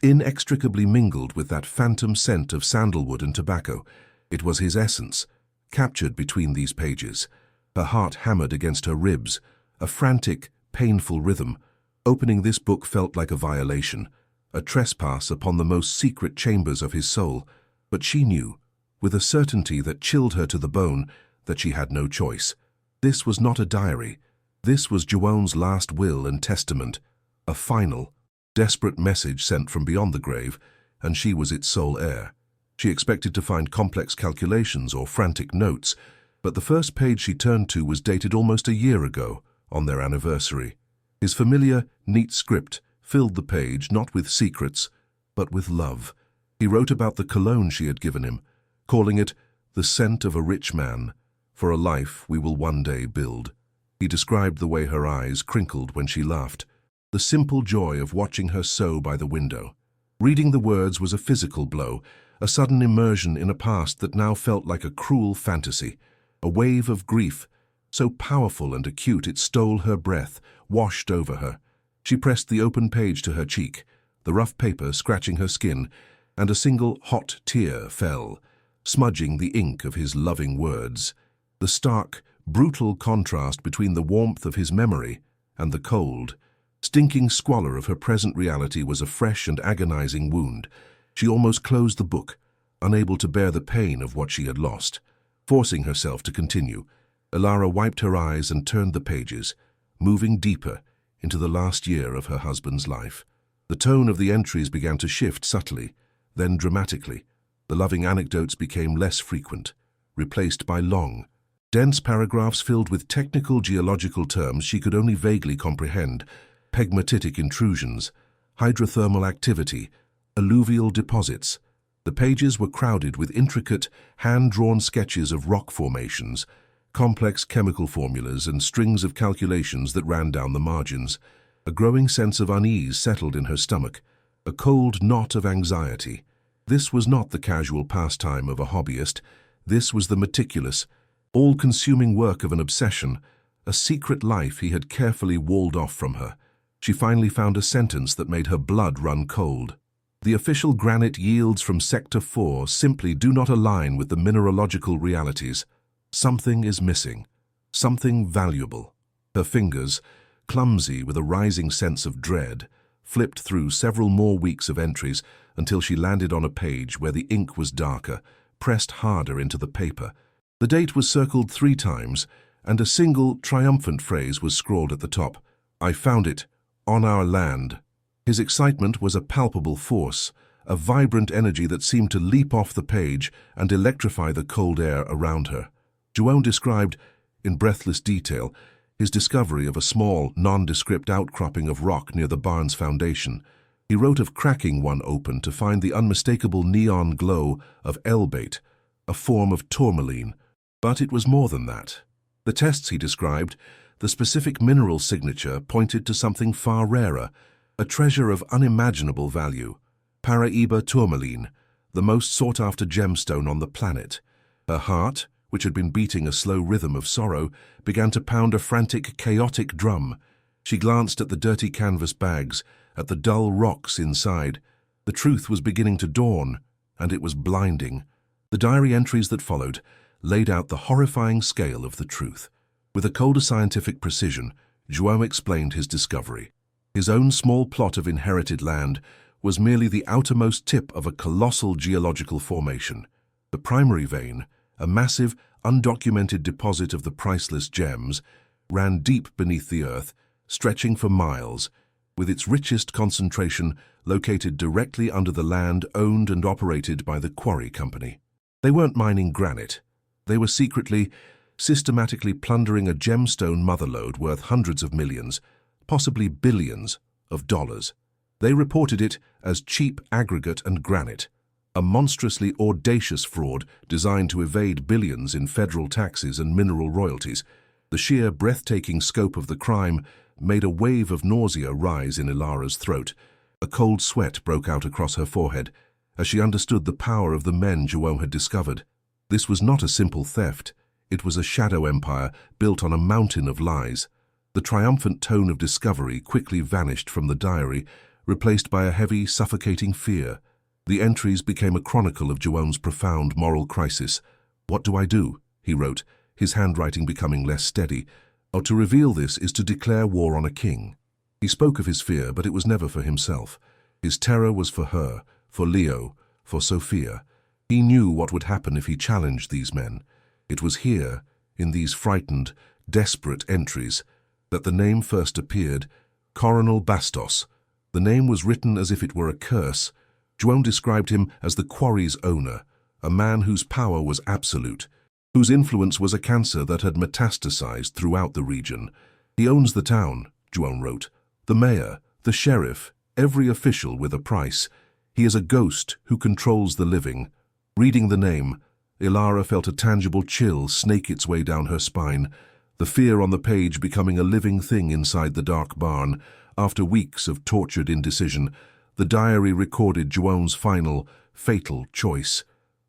inextricably mingled with that phantom scent of sandalwood and tobacco. It was his essence, captured between these pages. Her heart hammered against her ribs, a frantic, painful rhythm. Opening this book felt like a violation, a trespass upon the most secret chambers of his soul. But she knew, with a certainty that chilled her to the bone, that she had no choice. This was not a diary. This was Joanne's last will and testament, a final, desperate message sent from beyond the grave, and she was its sole heir. She expected to find complex calculations or frantic notes, but the first page she turned to was dated almost a year ago, on their anniversary. His familiar, neat script filled the page not with secrets, but with love. He wrote about the cologne she had given him, calling it the scent of a rich man, for a life we will one day build. He described the way her eyes crinkled when she laughed, the simple joy of watching her sew by the window. Reading the words was a physical blow, a sudden immersion in a past that now felt like a cruel fantasy, a wave of grief, so powerful and acute it stole her breath, washed over her. She pressed the open page to her cheek, the rough paper scratching her skin, and a single hot tear fell, smudging the ink of his loving words. The stark, brutal contrast between the warmth of his memory and the cold, stinking squalor of her present reality was a fresh and agonizing wound. She almost closed the book, unable to bear the pain of what she had lost. Forcing herself to continue, Ilara wiped her eyes and turned the pages, moving deeper into the last year of her husband's life. The tone of the entries began to shift subtly, then dramatically. The loving anecdotes became less frequent, replaced by long, dense paragraphs filled with technical geological terms she could only vaguely comprehend: pegmatitic intrusions, hydrothermal activity, alluvial deposits. The pages were crowded with intricate, hand-drawn sketches of rock formations, complex chemical formulas, and strings of calculations that ran down the margins. A growing sense of unease settled in her stomach, a cold knot of anxiety. This was not the casual pastime of a hobbyist. This was the meticulous, all-consuming work of an obsession, a secret life he had carefully walled off from her. She finally found a sentence that made her blood run cold. The official granite yields from Sector 4 simply do not align with the mineralogical realities. Something is missing, something valuable. Her fingers, clumsy with a rising sense of dread, flipped through several more weeks of entries until she landed on a page where the ink was darker, pressed harder into the paper. The date was circled 3 times, and a single triumphant phrase was scrawled at the top: "I found it, on our land." His excitement was a palpable force, a vibrant energy that seemed to leap off the page and electrify the cold air around her. Joanne described, in breathless detail, his discovery of a small, nondescript outcropping of rock near the barn's foundation. He wrote of cracking one open to find the unmistakable neon glow of elbate, a form of tourmaline. But it was more than that. The tests he described, the specific mineral signature, pointed to something far rarer, a treasure of unimaginable value: Paraíba tourmaline, the most sought-after gemstone on the planet. Her heart, which had been beating a slow rhythm of sorrow, began to pound a frantic, chaotic drum. She glanced at the dirty canvas bags, at the dull rocks inside. The truth was beginning to dawn, and it was blinding. The diary entries that followed laid out the horrifying scale of the truth. With a colder scientific precision, João explained his discovery. His own small plot of inherited land was merely the outermost tip of a colossal geological formation. The primary vein, a massive, undocumented deposit of the priceless gems, ran deep beneath the earth, stretching for miles, with its richest concentration located directly under the land owned and operated by the Quarry Company. They weren't mining granite. They were secretly, systematically plundering a gemstone motherlode worth hundreds of millions, possibly billions, of dollars. They reported it as cheap aggregate and granite, a monstrously audacious fraud designed to evade billions in federal taxes and mineral royalties. The sheer, breathtaking scope of the crime made a wave of nausea rise in Ilara's throat. A cold sweat broke out across her forehead as she understood the power of the men João had discovered. This was not a simple theft. It was a shadow empire built on a mountain of lies. The triumphant tone of discovery quickly vanished from the diary, replaced by a heavy, suffocating fear. The entries became a chronicle of João's profound moral crisis. "What do I do?" he wrote, his handwriting becoming less steady. "Oh, to reveal this is to declare war on a king." He spoke of his fear, but it was never for himself. His terror was for her, for Leo, for Sophia. He knew what would happen if he challenged these men. It was here, in these frightened, desperate entries, that the name first appeared: Coronel Bastos. The name was written as if it were a curse. João described him as the quarry's owner, a man whose power was absolute, whose influence was a cancer that had metastasized throughout the region. "He owns the town," João wrote. "The mayor, the sheriff, every official with a price. He is a ghost who controls the living." Reading the name, Ilara felt a tangible chill snake its way down her spine, the fear on the page becoming a living thing inside the dark barn. After weeks of tortured indecision, the diary recorded João's final, fatal choice.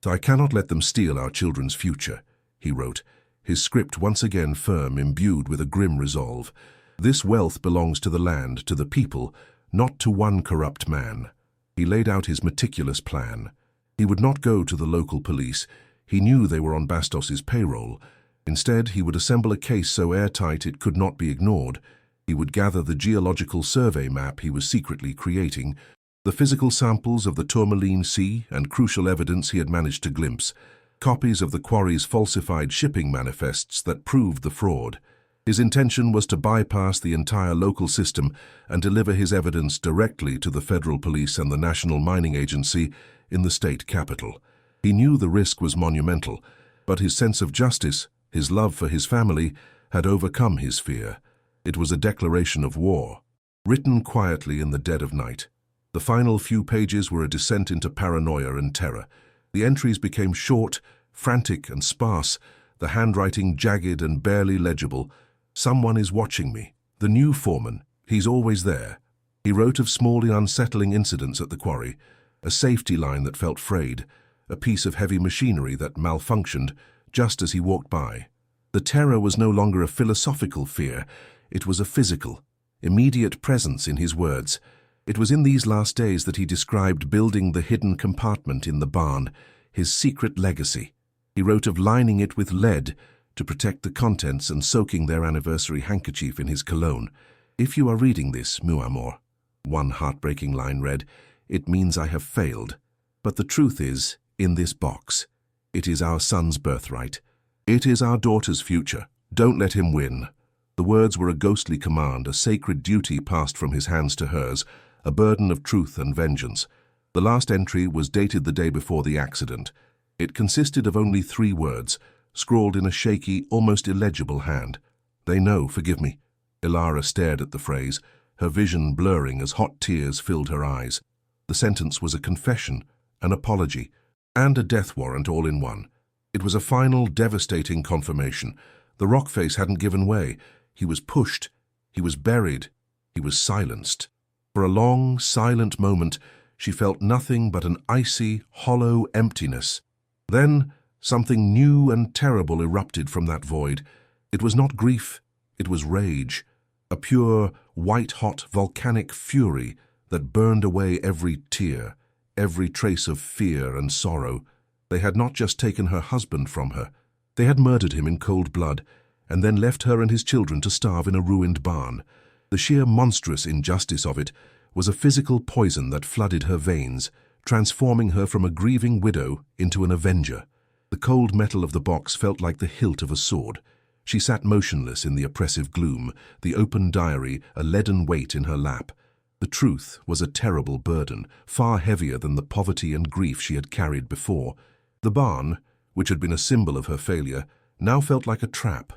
"I cannot let them steal our children's future," he wrote, his script once again firm, imbued with a grim resolve. This wealth belongs to the land, to the people, not to one corrupt man. He laid out his meticulous plan. He would not go to the local police. He knew they were on Bastos's payroll. Instead, he would assemble a case so airtight it could not be ignored. He would gather the geological survey map he was secretly creating, the physical samples of the Tourmaline Sea and crucial evidence he had managed to glimpse, copies of the quarry's falsified shipping manifests that proved the fraud. His intention was to bypass the entire local system and deliver his evidence directly to the federal police and the National Mining Agency in the state capital. He knew the risk was monumental, but his sense of justice, his love for his family, had overcome his fear. It was a declaration of war, written quietly in the dead of night. The final few pages were a descent into paranoia and terror. The entries became short, frantic and sparse, the handwriting jagged and barely legible. "Someone is watching me. The new foreman. He's always there." He wrote of small and unsettling incidents at the quarry, a safety line that felt frayed, a piece of heavy machinery that malfunctioned just as he walked by. The terror was no longer a philosophical fear. It was a physical, immediate presence in his words. It was in these last days that he described building the hidden compartment in the barn, his secret legacy. He wrote of lining it with lead to protect the contents and soaking their anniversary handkerchief in his cologne. "If you are reading this, meu amor," one heartbreaking line read, "it means I have failed. But the truth is, in this box. It is our son's birthright. It is our daughter's future. Don't let him win." The words were a ghostly command, a sacred duty passed from his hands to hers, a burden of truth and vengeance. The last entry was dated the day before the accident. It consisted of only 3 words, scrawled in a shaky, almost illegible hand. "They know, forgive me." Ilara stared at the phrase, her vision blurring as hot tears filled her eyes. The sentence was a confession, an apology, and a death warrant all in one. It was a final, devastating confirmation. The rock face hadn't given way. He was pushed. He was buried. He was silenced. For a long, silent moment, she felt nothing but an icy, hollow emptiness. Then, something new and terrible erupted from that void. It was not grief, it was rage, a pure, white-hot volcanic fury that burned away every tear, every trace of fear and sorrow. They had not just taken her husband from her, they had murdered him in cold blood, and then left her and his children to starve in a ruined barn. The sheer monstrous injustice of it was a physical poison that flooded her veins, transforming her from a grieving widow into an avenger. The cold metal of the box felt like the hilt of a sword. She sat motionless in the oppressive gloom, the open diary a leaden weight in her lap. The truth was a terrible burden, far heavier than the poverty and grief she had carried before. The barn, which had been a symbol of her failure, now felt like a trap.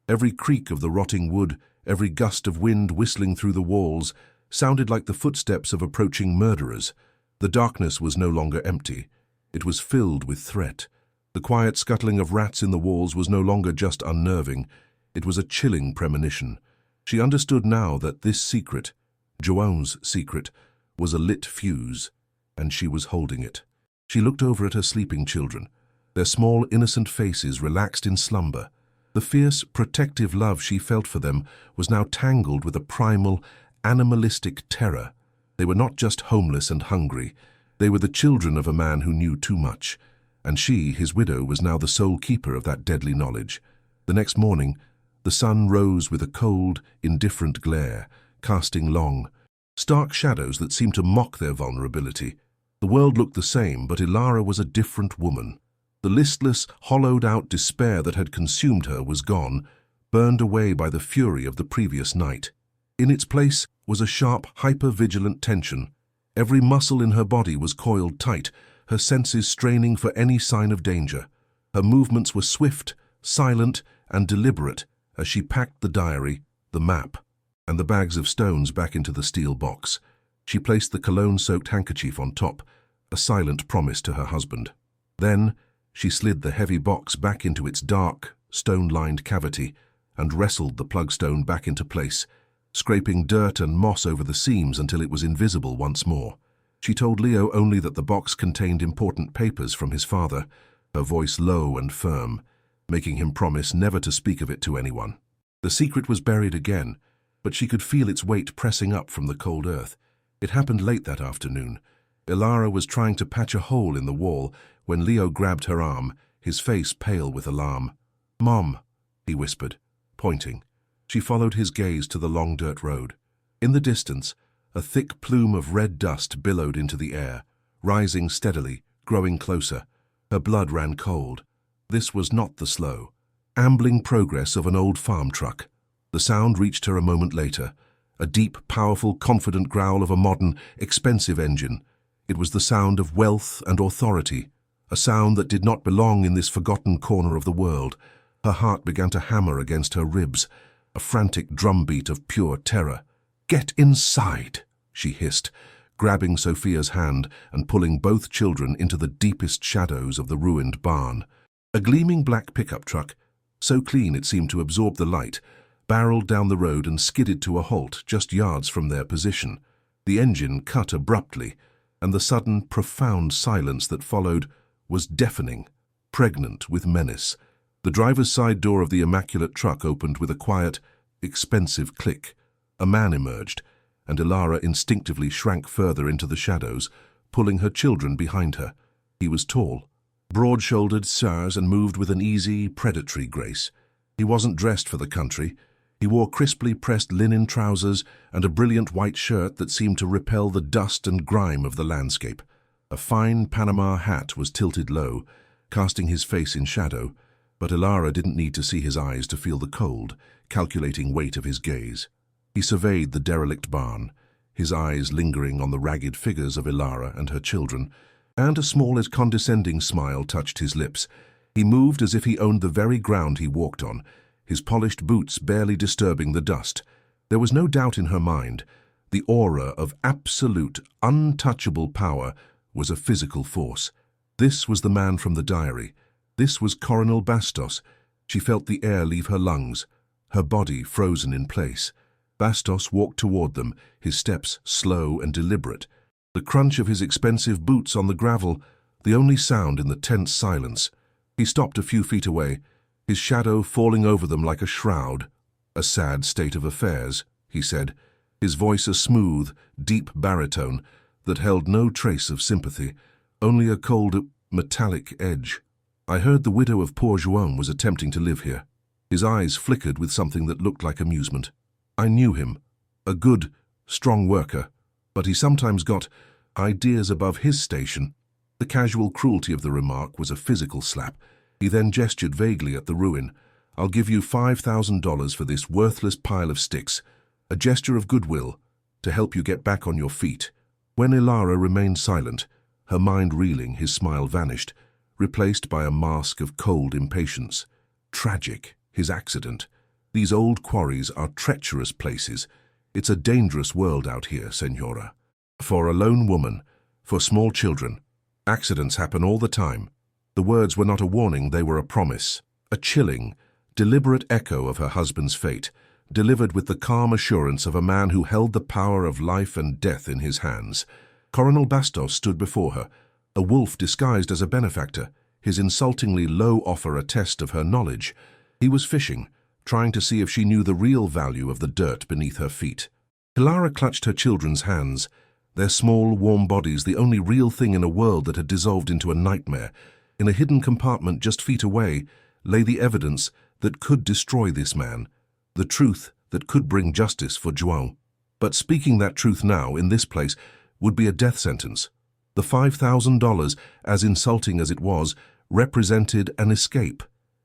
Every creak of the rotting wood, every gust of wind whistling through the walls, sounded like the footsteps of approaching murderers. The darkness was no longer empty. It was filled with threat. The quiet scuttling of rats in the walls was no longer just unnerving. It was a chilling premonition. She understood now that this secret, João's secret, was a lit fuse, and she was holding it. She looked over at her sleeping children, their small, innocent faces relaxed in slumber. The fierce, protective love she felt for them was now tangled with a primal, animalistic terror. They were not just homeless and hungry. They were the children of a man who knew too much, and she, his widow, was now the sole keeper of that deadly knowledge. The next morning, the sun rose with a cold, indifferent glare, casting long, stark shadows that seemed to mock their vulnerability. The world looked the same, but Ilara was a different woman. The listless, hollowed-out despair that had consumed her was gone, burned away by the fury of the previous night. In its place was a sharp, hyper-vigilant tension. Every muscle in her body was coiled tight, her senses straining for any sign of danger. Her movements were swift, silent, and deliberate as she packed the diary, the map, and the bags of stones back into the steel box. She placed the cologne-soaked handkerchief on top, a silent promise to her husband. Then, she slid the heavy box back into its dark, stone-lined cavity and wrestled the plugstone back into place, scraping dirt and moss over the seams until it was invisible once more. She told Leo only that the box contained important papers from his father, her voice low and firm. making him promise never to speak of it to anyone. The secret was buried again, but she could feel its weight pressing up from the cold earth. It happened late that afternoon. Ilara was trying to patch a hole in the wall when Leo grabbed her arm, his face pale with alarm. "Mom," he whispered, pointing. She followed his gaze to the long dirt road. In the distance, a thick plume of red dust billowed into the air, rising steadily, growing closer. Her blood ran cold. This was not the slow, ambling progress of an old farm truck. The sound reached her a moment later, a deep, powerful, confident growl of a modern, expensive engine. It was the sound of wealth and authority, a sound that did not belong in this forgotten corner of the world. Her heart began to hammer against her ribs, a frantic drumbeat of pure terror. "Get inside," she hissed, grabbing Sophia's hand and pulling both children into the deepest shadows of the ruined barn. A gleaming black pickup truck, so clean it seemed to absorb the light, barreled down the road and skidded to a halt just yards from their position. The engine cut abruptly, and the sudden, profound silence that followed was deafening, pregnant with menace. The driver's side door of the immaculate truck opened with a quiet, expensive click. A man emerged, and Ilara instinctively shrank further into the shadows, pulling her children behind her. He was tall, broad-shouldered, sirs, and moved with an easy, predatory grace. He wasn't dressed for the country. He wore crisply pressed linen trousers and a brilliant white shirt that seemed to repel the dust and grime of the landscape. A fine Panama hat was tilted low, casting his face in shadow, but Ilara didn't need to see his eyes to feel the cold, calculating weight of his gaze. He surveyed the derelict barn, his eyes lingering on the ragged figures of Ilara and her children, and a small as condescending smile touched his lips. He moved as if he owned the very ground he walked on, his polished boots barely disturbing the dust. There was no doubt in her mind. The aura of absolute, untouchable power was a physical force. This was the man from the diary. This was Coronel Bastos. She felt the air leave her lungs, her body frozen in place. Bastos walked toward them, his steps slow and deliberate. The crunch of his expensive boots on the gravel, the only sound in the tense silence. He stopped a few feet away, his shadow falling over them like a shroud. "A sad state of affairs," he said, his voice a smooth, deep baritone that held no trace of sympathy, only a cold, metallic edge. "I heard the widow of poor Joan was attempting to live here." His eyes flickered with something that looked like amusement. "I knew him. A good, strong worker. But he sometimes got ideas above his station." The casual cruelty of the remark was a physical slap. He then gestured vaguely at the ruin. "I'll give you $5,000 for this worthless pile of sticks, a gesture of goodwill, to help you get back on your feet." When Ilara remained silent, her mind reeling, his smile vanished, replaced by a mask of cold impatience. Tragic, his accident. These old quarries are treacherous places. It's a dangerous world out here, Senora. For a lone woman, for small children, accidents happen all the time. The words were not a warning, they were a promise. A chilling, deliberate echo of her husband's fate, delivered with the calm assurance of a man who held the power of life and death in his hands. Coronel Bastos stood before her, a wolf disguised as a benefactor, his insultingly low offer a test of her knowledge. He was fishing, trying to see if she knew the real value of the dirt beneath her feet. Ilara clutched her children's hands, their small, warm bodies the only real thing in a world that had dissolved into a nightmare. In a hidden compartment just feet away lay the evidence that could destroy this man, the truth that could bring justice for João. But speaking that truth now, in this place, would be a death sentence. The $5,000, as insulting as it was, represented an escape.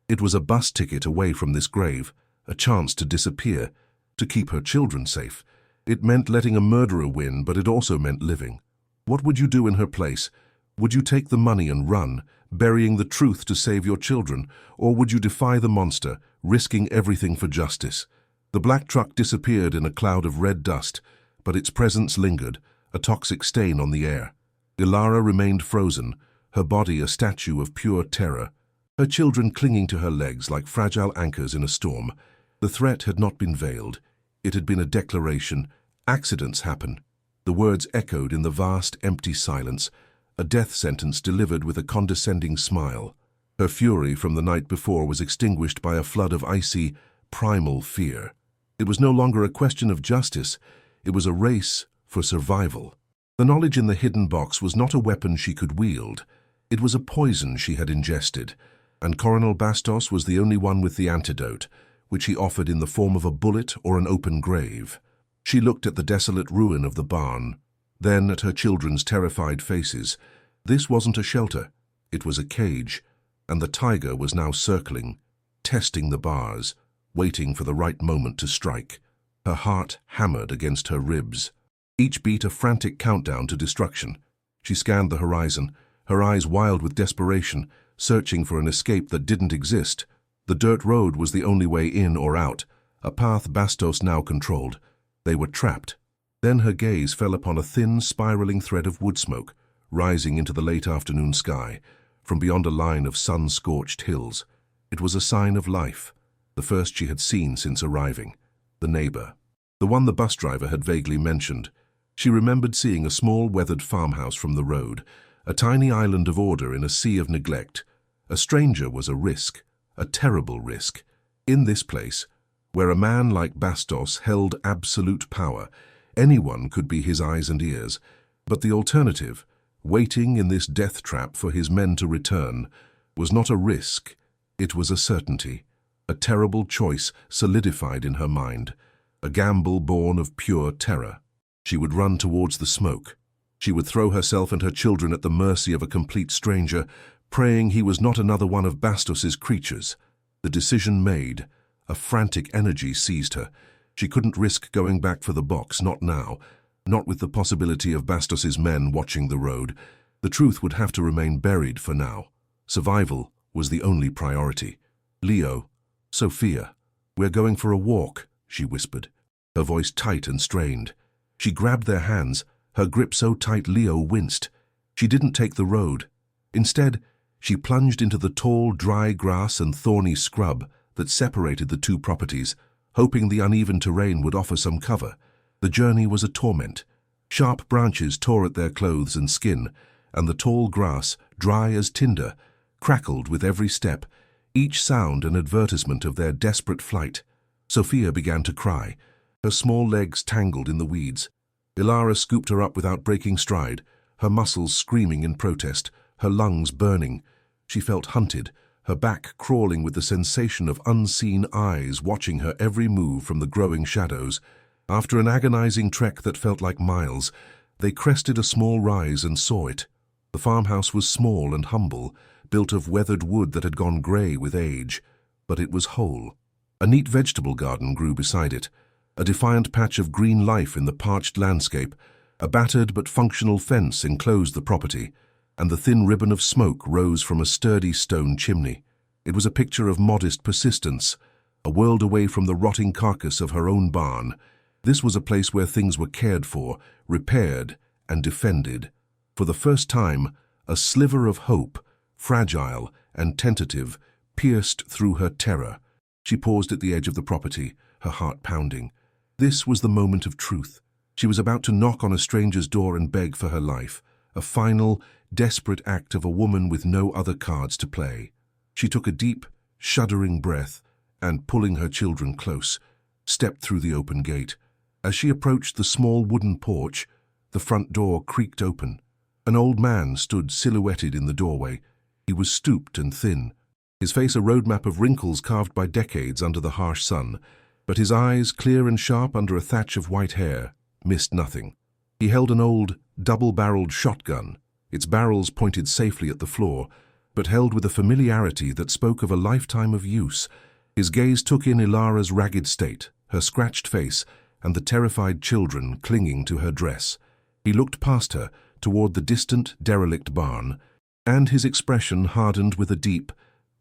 It was a bus ticket away from this grave, a chance to disappear, to keep her children safe. It meant letting a murderer win, but it also meant living. What would you do in her place? Would you take the money and run, burying the truth to save your children, or would you defy the monster, risking everything for justice? The black truck disappeared in a cloud of red dust, but its presence lingered, a toxic stain on the air. Ilara remained frozen, her body a statue of pure terror, her children clinging to her legs like fragile anchors in a storm. The threat had not been veiled. It had been a declaration. Accidents happen. The words echoed in the vast, empty silence, a death sentence delivered with a condescending smile. Her fury from the night before was extinguished by a flood of icy, primal fear. It was no longer a question of justice, it was a race for survival. The knowledge in the hidden box was not a weapon she could wield, it was a poison she had ingested, and Coronel Bastos was the only one with the antidote, which he offered in the form of a bullet or an open grave. She looked at the desolate ruin of the barn, then at her children's terrified faces. This wasn't a shelter, it was a cage, and the tiger was now circling, testing the bars, waiting for the right moment to strike. Her heart hammered against her ribs. Each beat a frantic countdown to destruction. She scanned the horizon, her eyes wild with desperation, searching for an escape that didn't exist. The dirt road was the only way in or out, a path Bastos now controlled. They were trapped. Then her gaze fell upon a thin, spiraling thread of wood smoke, rising into the late afternoon sky, from beyond a line of sun-scorched hills. It was a sign of life, the first she had seen since arriving. The neighbor. The one the bus driver had vaguely mentioned. She remembered seeing a small, weathered farmhouse from the road, a tiny island of order in a sea of neglect. A stranger was a risk, a terrible risk. In this place, where a man like Bastos held absolute power, anyone could be his eyes and ears. But the alternative, waiting in this death trap for his men to return, was not a risk, it was a certainty. A terrible choice solidified in her mind, a gamble born of pure terror. She would run towards the smoke. She would throw herself and her children at the mercy of a complete stranger, praying he was not another one of Bastos's creatures. The decision made, a frantic energy seized her. She couldn't risk going back for the box, not now, not with the possibility of Bastos's men watching the road. The truth would have to remain buried for now. Survival was the only priority. Leo, Sophia, we're going for a walk, she whispered, her voice tight and strained. She grabbed their hands, her grip so tight Leo winced. She didn't take the road. Instead, she plunged into the tall, dry grass and thorny scrub that separated the two properties, hoping the uneven terrain would offer some cover. The journey was a torment. Sharp branches tore at their clothes and skin, and the tall grass, dry as tinder, crackled with every step, each sound an advertisement of their desperate flight. Sophia began to cry, her small legs tangled in the weeds. Ilara scooped her up without breaking stride, her muscles screaming in protest, her lungs burning. She felt hunted, her back crawling with the sensation of unseen eyes watching her every move from the growing shadows. After an agonizing trek that felt like miles, they crested a small rise and saw it. The farmhouse was small and humble, built of weathered wood that had gone grey with age, but it was whole. A neat vegetable garden grew beside it, a defiant patch of green life in the parched landscape. A battered but functional fence enclosed the property, and the thin ribbon of smoke rose from a sturdy stone chimney. It was a picture of modest persistence, a world away from the rotting carcass of her own barn. This was a place where things were cared for, repaired, and defended. For the first time, a sliver of hope, fragile and tentative, pierced through her terror. She paused at the edge of the property, her heart pounding. This was the moment of truth. She was about to knock on a stranger's door and beg for her life, a final, desperate act of a woman with no other cards to play. She took a deep, shuddering breath and, pulling her children close, stepped through the open gate. As she approached the small wooden porch, the front door creaked open. An old man stood silhouetted in the doorway. He was stooped and thin, his face a roadmap of wrinkles carved by decades under the harsh sun, but his eyes, clear and sharp under a thatch of white hair, missed nothing. He held an old, double-barreled shotgun, its barrels pointed safely at the floor, but held with a familiarity that spoke of a lifetime of use. His gaze took in Ilara's ragged state, her scratched face, and the terrified children clinging to her dress. He looked past her, toward the distant, derelict barn, and his expression hardened with a deep,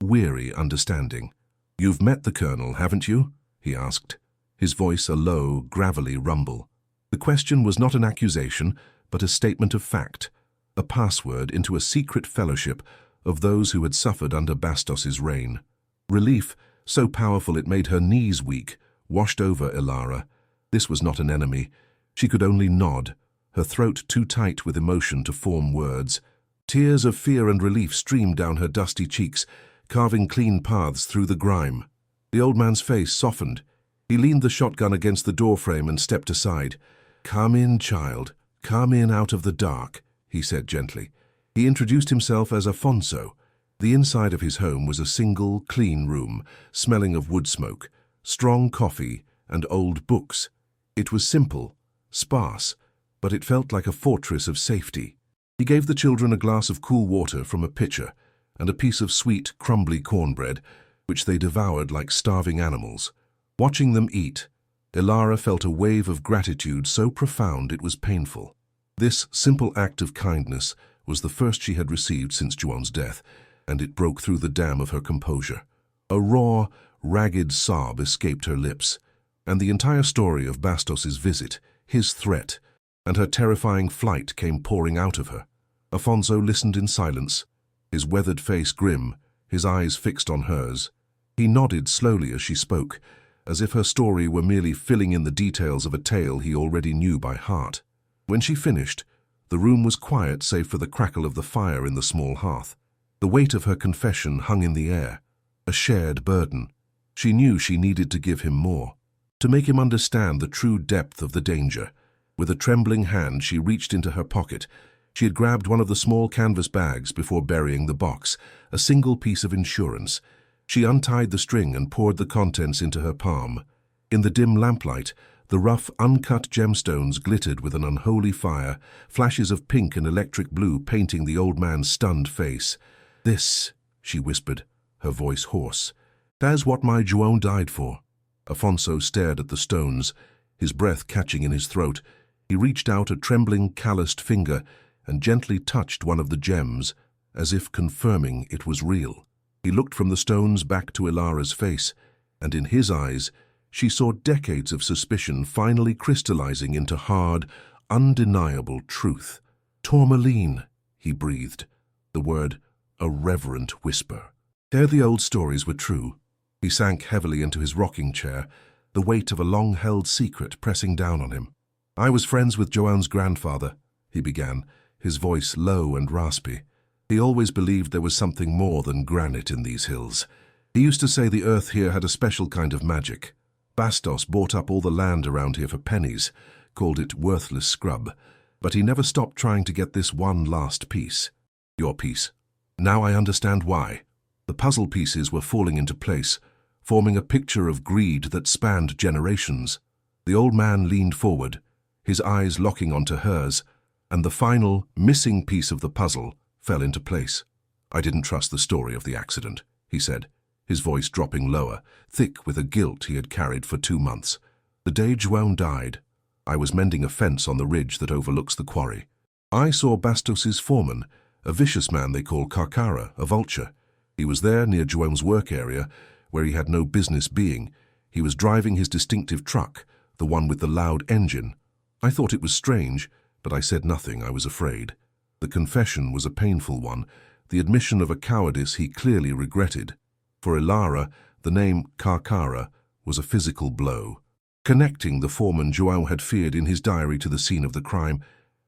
weary understanding. "You've met the Colonel, haven't you?" he asked, his voice a low, gravelly rumble. The question was not an accusation, but a statement of fact, a password into a secret fellowship of those who had suffered under Bastos's reign. Relief, so powerful it made her knees weak, washed over Ilara. This was not an enemy. She could only nod, her throat too tight with emotion to form words. Tears of fear and relief streamed down her dusty cheeks, carving clean paths through the grime. The old man's face softened. He leaned the shotgun against the doorframe and stepped aside. "Come in, child. Come in out of the dark," he said gently. He introduced himself as Afonso. The inside of his home was a single, clean room, smelling of wood smoke, strong coffee, and old books. It was simple, sparse, but it felt like a fortress of safety. He gave the children a glass of cool water from a pitcher and a piece of sweet, crumbly cornbread, which they devoured like starving animals. Watching them eat, Ilara felt a wave of gratitude so profound it was painful. This simple act of kindness was the first she had received since João's death, and it broke through the dam of her composure. A raw, ragged sob escaped her lips, and the entire story of Bastos's visit, his threat, and her terrifying flight came pouring out of her. Afonso listened in silence, his weathered face grim, his eyes fixed on hers. He nodded slowly as she spoke, as if her story were merely filling in the details of a tale he already knew by heart. When she finished, the room was quiet save for the crackle of the fire in the small hearth. The weight of her confession hung in the air, a shared burden. She knew she needed to give him more, to make him understand the true depth of the danger. With a trembling hand, she reached into her pocket. She had grabbed one of the small canvas bags before burying the box, a single piece of insurance. She untied the string and poured the contents into her palm. In the dim lamplight, the rough, uncut gemstones glittered with an unholy fire, flashes of pink and electric blue painting the old man's stunned face. "This," she whispered, her voice hoarse, "that's what my João died for." Afonso stared at the stones, his breath catching in his throat. He reached out a trembling, calloused finger and gently touched one of the gems, as if confirming it was real. He looked from the stones back to Ilara's face, and in his eyes she saw decades of suspicion finally crystallizing into hard, undeniable truth. "Tourmaline," he breathed, the word a reverent whisper. There the old stories were true. He sank heavily into his rocking chair, the weight of a long-held secret pressing down on him. "I was friends with João's grandfather," he began, his voice low and raspy. "He always believed there was something more than granite in these hills. He used to say the earth here had a special kind of magic. Bastos bought up all the land around here for pennies, called it worthless scrub, but he never stopped trying to get this one last piece. Your piece. Now I understand why." The puzzle pieces were falling into place, forming a picture of greed that spanned generations. The old man leaned forward, his eyes locking onto hers, and the final, missing piece of the puzzle fell into place. "I didn't trust the story of the accident," he said, his voice dropping lower, thick with a guilt he had carried for 2 months. "The day João died, I was mending a fence on the ridge that overlooks the quarry. I saw Bastos's foreman, a vicious man they call Carcara, a vulture. He was there near João's work area, where he had no business being. He was driving his distinctive truck, the one with the loud engine. I thought it was strange, but I said nothing. I was afraid. The confession was a painful one, the admission of a cowardice he clearly regretted. For Ilara, the name Carcara was a physical blow. Connecting the foreman João had feared in his diary to the scene of the crime,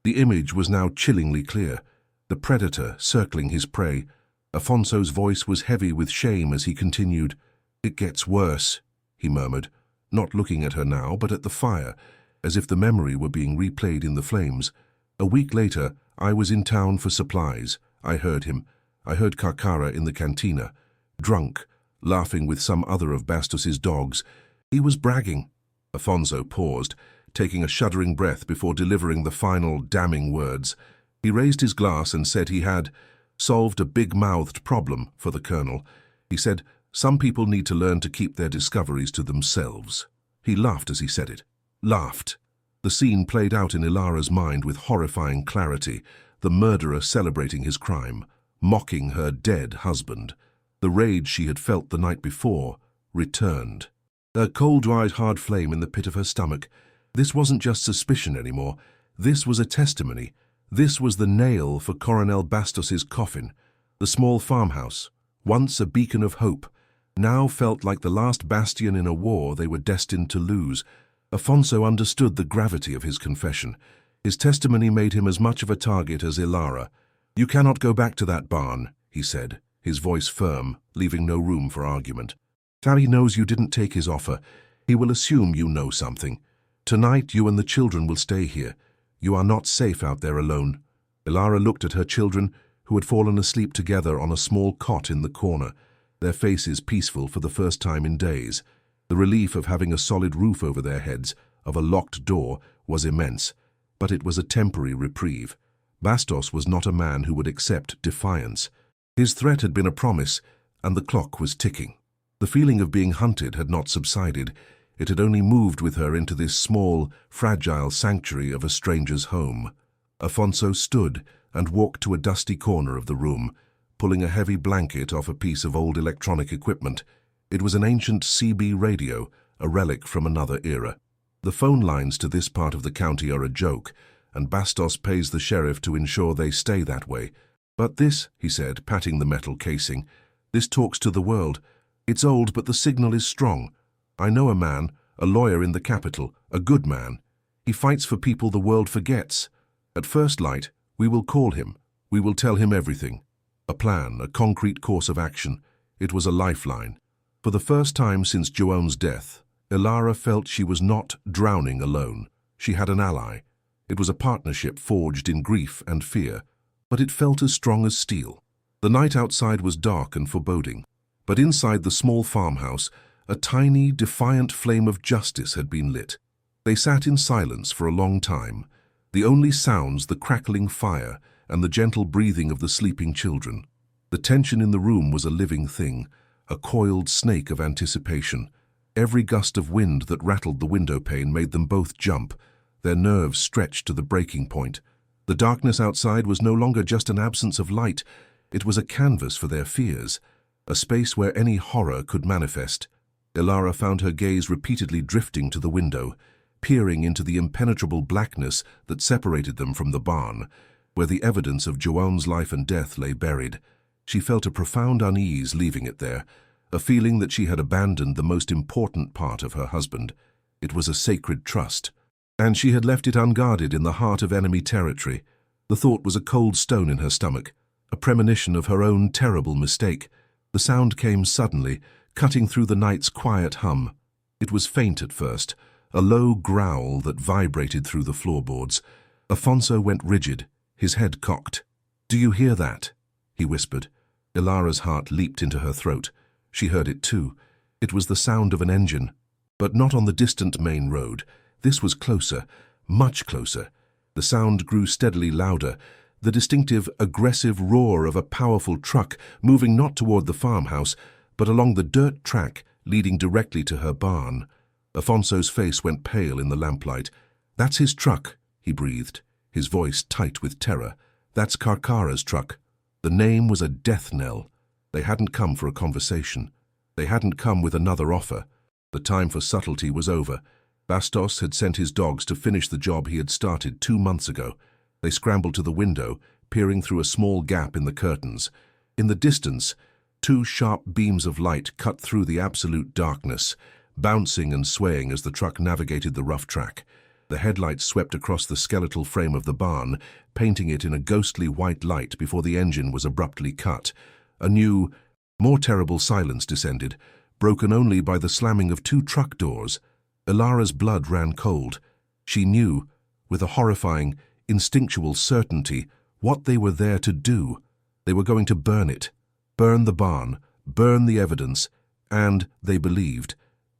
the image was now chillingly clear, the predator circling his prey. Afonso's voice was heavy with shame as he continued. "It gets worse," he murmured, not looking at her now but at the fire, as if the memory were being replayed in the flames. "A week later, I was in town for supplies. I heard him. I heard Carcara in the cantina, drunk, laughing with some other of Bastos's dogs. He was bragging." Afonso paused, taking a shuddering breath before delivering the final, damning words. He raised his glass and said he had solved a big-mouthed problem for the colonel. He said, "Some people need to learn to keep their discoveries to themselves." He laughed as he said it. Laughed. The scene played out in Ilara's mind with horrifying clarity, the murderer celebrating his crime, mocking her dead husband. The rage she had felt the night before returned. A cold-dried hard flame in the pit of her stomach. This wasn't just suspicion anymore. This was a testimony. This was the nail for Coronel Bastos's coffin. The small farmhouse, once a beacon of hope, now felt like the last bastion in a war they were destined to lose. Afonso understood the gravity of his confession. His testimony made him as much of a target as Ilara. "You cannot go back to that barn," he said. his voice firm, leaving no room for argument. "Harry knows you didn't take his offer. He will assume you know something. Tonight you and the children will stay here. You are not safe out there alone." Ilara looked at her children, who had fallen asleep together on a small cot in the corner, their faces peaceful for the first time in days. The relief of having a solid roof over their heads, of a locked door, was immense, but it was a temporary reprieve. Bastos was not a man who would accept defiance. His threat had been a promise, and the clock was ticking. The feeling of being hunted had not subsided. It had only moved with her into this small, fragile sanctuary of a stranger's home. Afonso stood and walked to a dusty corner of the room, pulling a heavy blanket off a piece of old electronic equipment. It was an ancient CB radio, a relic from another era. The phone lines to this part of the county are a joke, and Bastos pays the sheriff to ensure they stay that way. "But this," he said, patting the metal casing, "this talks to the world. It's old, but the signal is strong. I know a man, a lawyer in the capital, a good man. He fights for people the world forgets. At first light, we will call him. We will tell him everything. A plan, a concrete course of action. It was a lifeline." For the first time since Joan's death, Ilara felt she was not drowning alone. She had an ally. It was a partnership forged in grief and fear, but it felt as strong as steel. The night outside was dark and foreboding, but inside the small farmhouse, a tiny, defiant flame of justice had been lit. They sat in silence for a long time, the only sounds the crackling fire and the gentle breathing of the sleeping children. The tension in the room was a living thing, a coiled snake of anticipation. Every gust of wind that rattled the window pane made them both jump, their nerves stretched to the breaking point. The darkness outside was no longer just an absence of light, it was a canvas for their fears, a space where any horror could manifest. Ilara found her gaze repeatedly drifting to the window, peering into the impenetrable blackness that separated them from the barn, where the evidence of Joan's life and death lay buried. She felt a profound unease leaving it there, a feeling that she had abandoned the most important part of her husband. It was a sacred trust, and she had left it unguarded in the heart of enemy territory. The thought was a cold stone in her stomach, a premonition of her own terrible mistake. The sound came suddenly, cutting through the night's quiet hum. It was faint at first, a low growl that vibrated through the floorboards. Afonso went rigid, his head cocked. "Do you hear that?" he whispered. Ilara's heart leaped into her throat. She heard it too. It was the sound of an engine, but not on the distant main road. This was closer, much closer. The sound grew steadily louder, the distinctive, aggressive roar of a powerful truck moving not toward the farmhouse, but along the dirt track leading directly to her barn. Afonso's face went pale in the lamplight. "That's his truck," he breathed, his voice tight with terror. "That's Carcara's truck." The name was a death knell. They hadn't come for a conversation. They hadn't come with another offer. The time for subtlety was over. Bastos had sent his dogs to finish the job he had started 2 months ago. They scrambled to the window, peering through a small gap in the curtains. In the distance, 2 sharp beams of light cut through the absolute darkness, bouncing and swaying as the truck navigated the rough track. The headlights swept across the skeletal frame of the barn, painting it in a ghostly white light before the engine was abruptly cut. A new, more terrible silence descended, broken only by the slamming of 2 truck doors. Ilara's blood ran cold. She knew, with a horrifying, instinctual certainty, what they were there to do. They were going to burn it. Burn the barn, burn the evidence, and, they believed,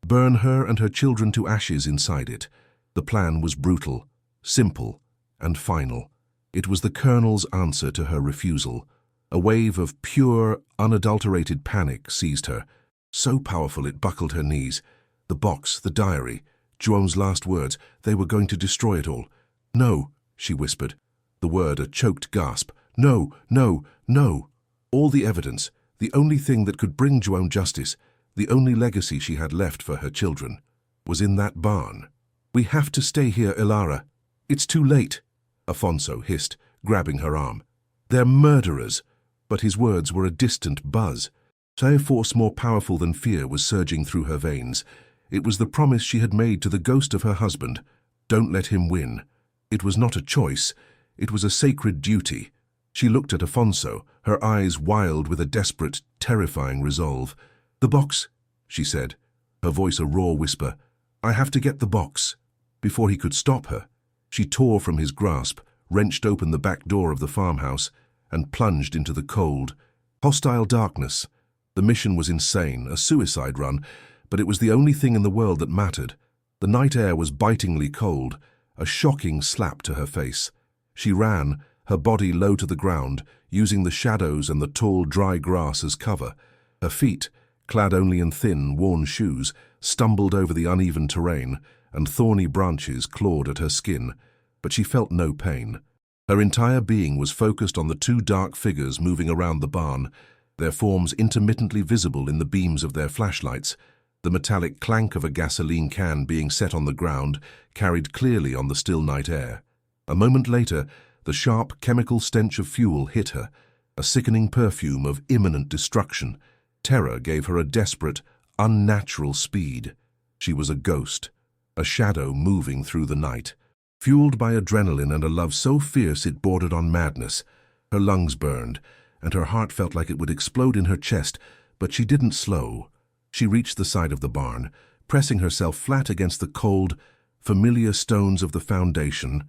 burn her and her children to ashes inside it. The plan was brutal, simple, and final. It was the Colonel's answer to her refusal. A wave of pure, unadulterated panic seized her, so powerful it buckled her knees. The box, the diary, Joan's last words, they were going to destroy it all. "No," she whispered, the word a choked gasp. "No, no, no." All the evidence, the only thing that could bring Joan justice, the only legacy she had left for her children, was in that barn. "We have to stay here, Ilara. It's too late," Afonso hissed, grabbing her arm. "They're murderers." But his words were a distant buzz. A force more powerful than fear was surging through her veins. It was the promise she had made to the ghost of her husband. Don't let him win. It was not a choice. It was a sacred duty. She looked at Afonso, her eyes wild with a desperate, terrifying resolve. "The box," she said, her voice a raw whisper. "I have to get the box." Before he could stop her, she tore from his grasp, wrenched open the back door of the farmhouse, and plunged into the cold, hostile darkness. The mission was insane, a suicide run, but it was the only thing in the world that mattered. The night air was bitingly cold, a shocking slap to her face. She ran, her body low to the ground, using the shadows and the tall, dry grass as cover. Her feet, clad only in thin, worn shoes, stumbled over the uneven terrain, and thorny branches clawed at her skin, but she felt no pain. Her entire being was focused on the two dark figures moving around the barn, their forms intermittently visible in the beams of their flashlights. The metallic clank of a gasoline can being set on the ground carried clearly on the still night air. A moment later, the sharp chemical stench of fuel hit her, a sickening perfume of imminent destruction. Terror gave her a desperate, unnatural speed. She was a ghost, a shadow moving through the night. Fueled by adrenaline and a love so fierce it bordered on madness, her lungs burned, and her heart felt like it would explode in her chest, but she didn't slow. She reached the side of the barn, pressing herself flat against the cold, familiar stones of the foundation,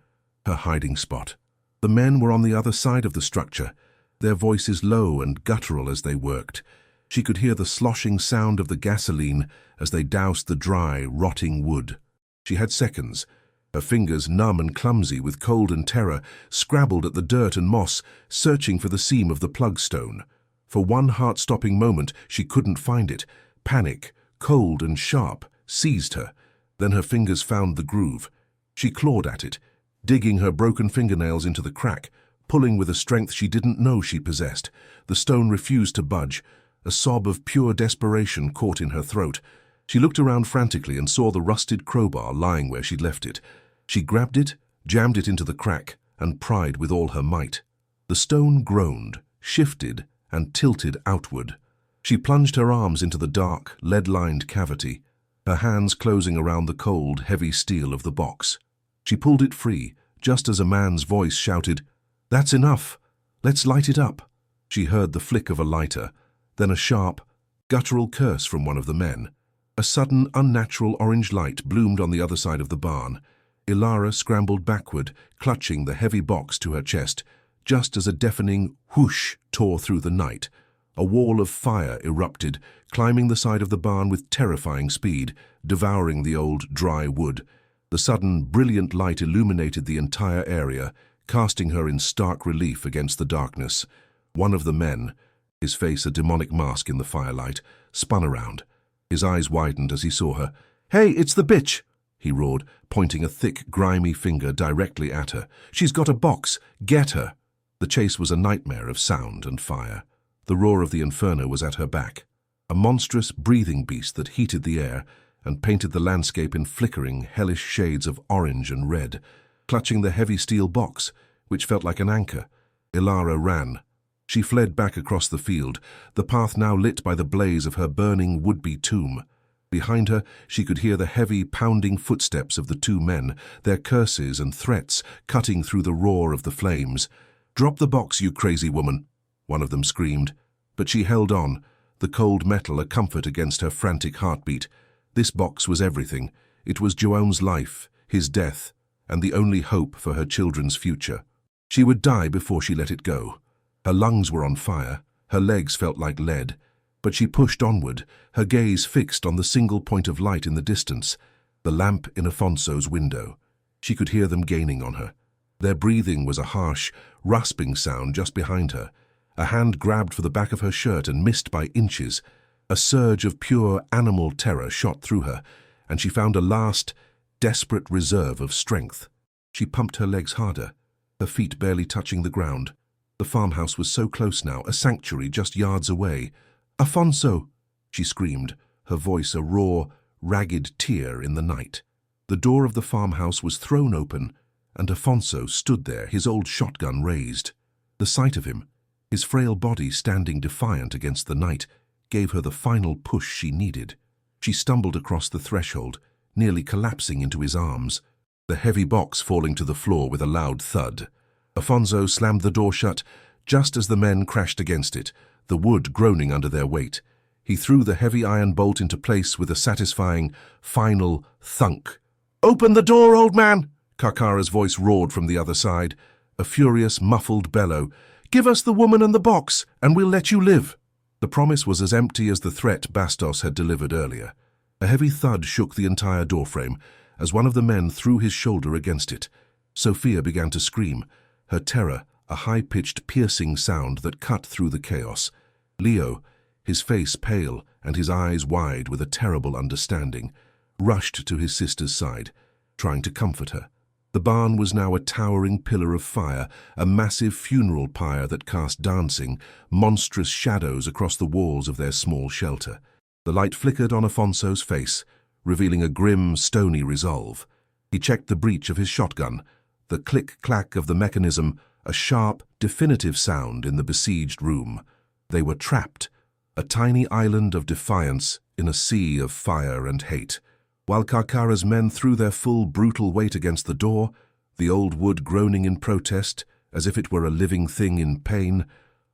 her hiding spot. The men were on the other side of the structure, their voices low and guttural as they worked. She could hear the sloshing sound of the gasoline as they doused the dry, rotting wood. She had seconds. Her fingers, numb and clumsy with cold and terror, scrabbled at the dirt and moss, searching for the seam of the plug stone. For one heart-stopping moment, she couldn't find it. Panic, cold and sharp, seized her. Then her fingers found the groove. She clawed at it, digging her broken fingernails into the crack, pulling with a strength she didn't know she possessed. The stone refused to budge. A sob of pure desperation caught in her throat. She looked around frantically and saw the rusted crowbar lying where she'd left it. She grabbed it, jammed it into the crack, and pried with all her might. The stone groaned, shifted, and tilted outward. She plunged her arms into the dark, lead-lined cavity, her hands closing around the cold, heavy steel of the box. She pulled it free, just as a man's voice shouted, "That's enough! Let's light it up!" She heard the flick of a lighter, then a sharp, guttural curse from one of the men. A sudden, unnatural orange light bloomed on the other side of the barn. Ilara scrambled backward, clutching the heavy box to her chest, just as a deafening whoosh tore through the night. A wall of fire erupted, climbing the side of the barn with terrifying speed, devouring the old, dry wood. The sudden, brilliant light illuminated the entire area, casting her in stark relief against the darkness. One of the men, his face a demonic mask in the firelight, spun around. His eyes widened as he saw her. "Hey, it's the bitch!" he roared, pointing a thick, grimy finger directly at her. "She's got a box! Get her!" The chase was a nightmare of sound and fire. The roar of the inferno was at her back, a monstrous, breathing beast that heated the air and painted the landscape in flickering, hellish shades of orange and red. Clutching the heavy steel box, which felt like an anchor, Ilara ran. She fled back across the field, the path now lit by the blaze of her burning would-be tomb. Behind her, she could hear the heavy, pounding footsteps of the two men, their curses and threats cutting through the roar of the flames. "Drop the box, you crazy woman," one of them screamed. But she held on, the cold metal a comfort against her frantic heartbeat. This box was everything. It was João's life, his death, and the only hope for her children's future. She would die before she let it go. Her lungs were on fire, her legs felt like lead, but she pushed onward, her gaze fixed on the single point of light in the distance, the lamp in Afonso's window. She could hear them gaining on her. Their breathing was a harsh, rasping sound just behind her. A hand grabbed for the back of her shirt and missed by inches. A surge of pure animal terror shot through her, and she found a last, desperate reserve of strength. She pumped her legs harder, her feet barely touching the ground. The farmhouse was so close now, a sanctuary just yards away. "Afonso!" she screamed, her voice a raw, ragged tear in the night. The door of the farmhouse was thrown open, and Afonso stood there, his old shotgun raised. The sight of him, his frail body standing defiant against the night, gave her the final push she needed. She stumbled across the threshold, nearly collapsing into his arms, the heavy box falling to the floor with a loud thud. Afonso slammed the door shut, just as the men crashed against it, the wood groaning under their weight. He threw the heavy iron bolt into place with a satisfying, final thunk. "Open the door, old man!" Karkara's voice roared from the other side, a furious, muffled bellow. "Give us the woman and the box, and we'll let you live." The promise was as empty as the threat Bastos had delivered earlier. A heavy thud shook the entire doorframe as one of the men threw his shoulder against it. Sophia began to scream, her terror a high-pitched, piercing sound that cut through the chaos. Leo, his face pale and his eyes wide with a terrible understanding, rushed to his sister's side, trying to comfort her. The barn was now a towering pillar of fire, a massive funeral pyre that cast dancing, monstrous shadows across the walls of their small shelter. The light flickered on Afonso's face, revealing a grim, stony resolve. He checked the breech of his shotgun, the click-clack of the mechanism, a sharp, definitive sound in the besieged room. They were trapped, a tiny island of defiance in a sea of fire and hate. While Karkara's men threw their full, brutal weight against the door, the old wood groaning in protest, as if it were a living thing in pain,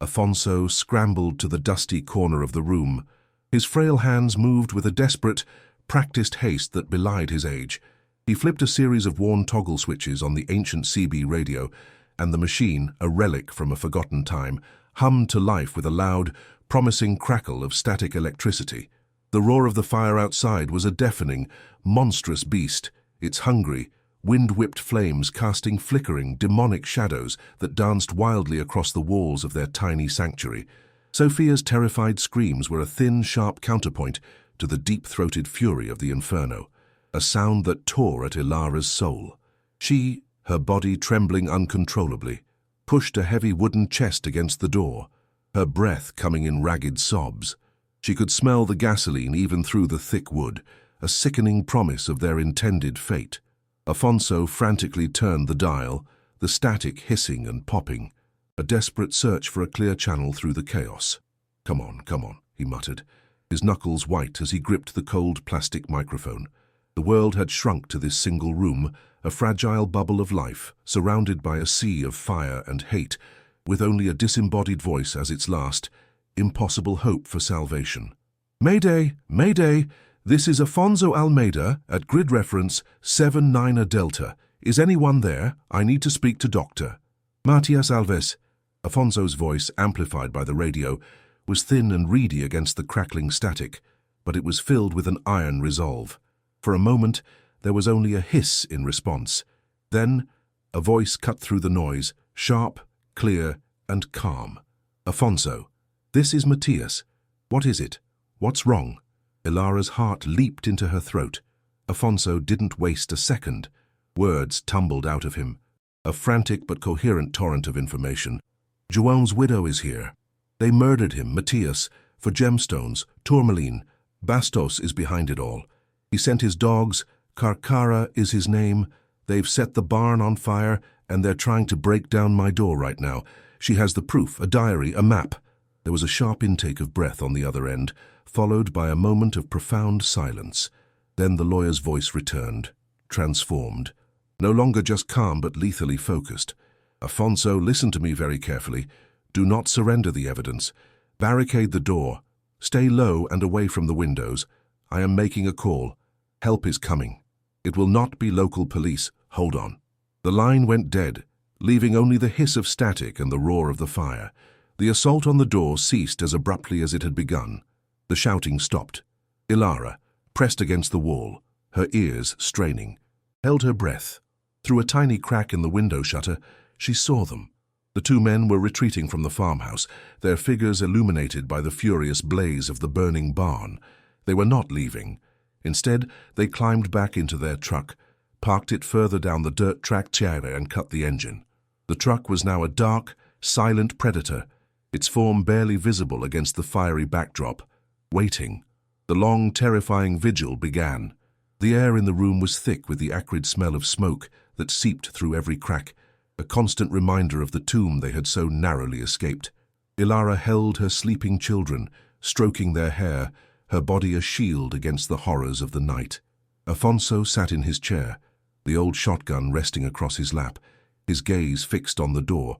Afonso scrambled to the dusty corner of the room. His frail hands moved with a desperate, practiced haste that belied his age. He flipped a series of worn toggle switches on the ancient CB radio, and the machine, a relic from a forgotten time, hummed to life with a loud, promising crackle of static electricity. The roar of the fire outside was a deafening, monstrous beast, its hungry, wind-whipped flames casting flickering, demonic shadows that danced wildly across the walls of their tiny sanctuary. Sophia's terrified screams were a thin, sharp counterpoint to the deep-throated fury of the inferno, a sound that tore at Ilara's soul. She, her body trembling uncontrollably, pushed a heavy wooden chest against the door, her breath coming in ragged sobs. She could smell the gasoline even through the thick wood, a sickening promise of their intended fate. Afonso frantically turned the dial, the static hissing and popping, a desperate search for a clear channel through the chaos. Come on," he muttered, his knuckles white as he gripped the cold plastic microphone. The world had shrunk to this single room, a fragile bubble of life, surrounded by a sea of fire and hate, with only a disembodied voice as its last, impossible hope for salvation. "Mayday! Mayday! This is Afonso Almeida at grid reference 79 Delta. Is anyone there? I need to speak to Dr. Matias Alves." Afonso's voice, amplified by the radio, was thin and reedy against the crackling static, but it was filled with an iron resolve. For a moment, there was only a hiss in response. Then, a voice cut through the noise, sharp, clear, and calm. "Afonso, this is Matias. What is it? What's wrong?" Ilara's heart leaped into her throat. Afonso didn't waste a second. Words tumbled out of him, a frantic but coherent torrent of information. "João's widow is here. They murdered him, Matias, for gemstones, tourmaline. Bastos is behind it all. He sent his dogs, Karkara is his name. They've set the barn on fire, and they're trying to break down my door right now. She has the proof, a diary, a map." There was a sharp intake of breath on the other end, followed by a moment of profound silence. Then the lawyer's voice returned, transformed, no longer just calm but lethally focused. "Afonso, listen to me very carefully. Do not surrender the evidence. Barricade the door. Stay low and away from the windows. I am making a call. Help is coming. It will not be local police. Hold on." The line went dead, leaving only the hiss of static and the roar of the fire. The assault on the door ceased as abruptly as it had begun. The shouting stopped. Ilara, pressed against the wall, her ears straining, held her breath. Through a tiny crack in the window shutter, she saw them. The two men were retreating from the farmhouse, their figures illuminated by the furious blaze of the burning barn. They were not leaving. Instead, they climbed back into their truck, parked it further down the dirt track and cut the engine. The truck was now a dark, silent predator, its form barely visible against the fiery backdrop. Waiting. The long, terrifying vigil began. The air in the room was thick with the acrid smell of smoke that seeped through every crack, a constant reminder of the tomb they had so narrowly escaped. Ilara held her sleeping children, stroking their hair, her body a shield against the horrors of the night. Afonso sat in his chair, the old shotgun resting across his lap, his gaze fixed on the door,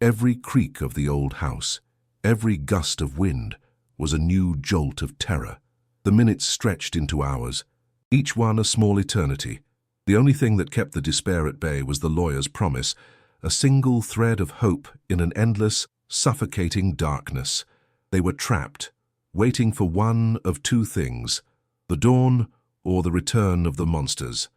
Every creak of the old house, every gust of wind, was a new jolt of terror. The minutes stretched into hours, each one a small eternity. The only thing that kept the despair at bay was the lawyer's promise, a single thread of hope in an endless, suffocating darkness. They were trapped, waiting for one of two things, the dawn or the return of the monsters.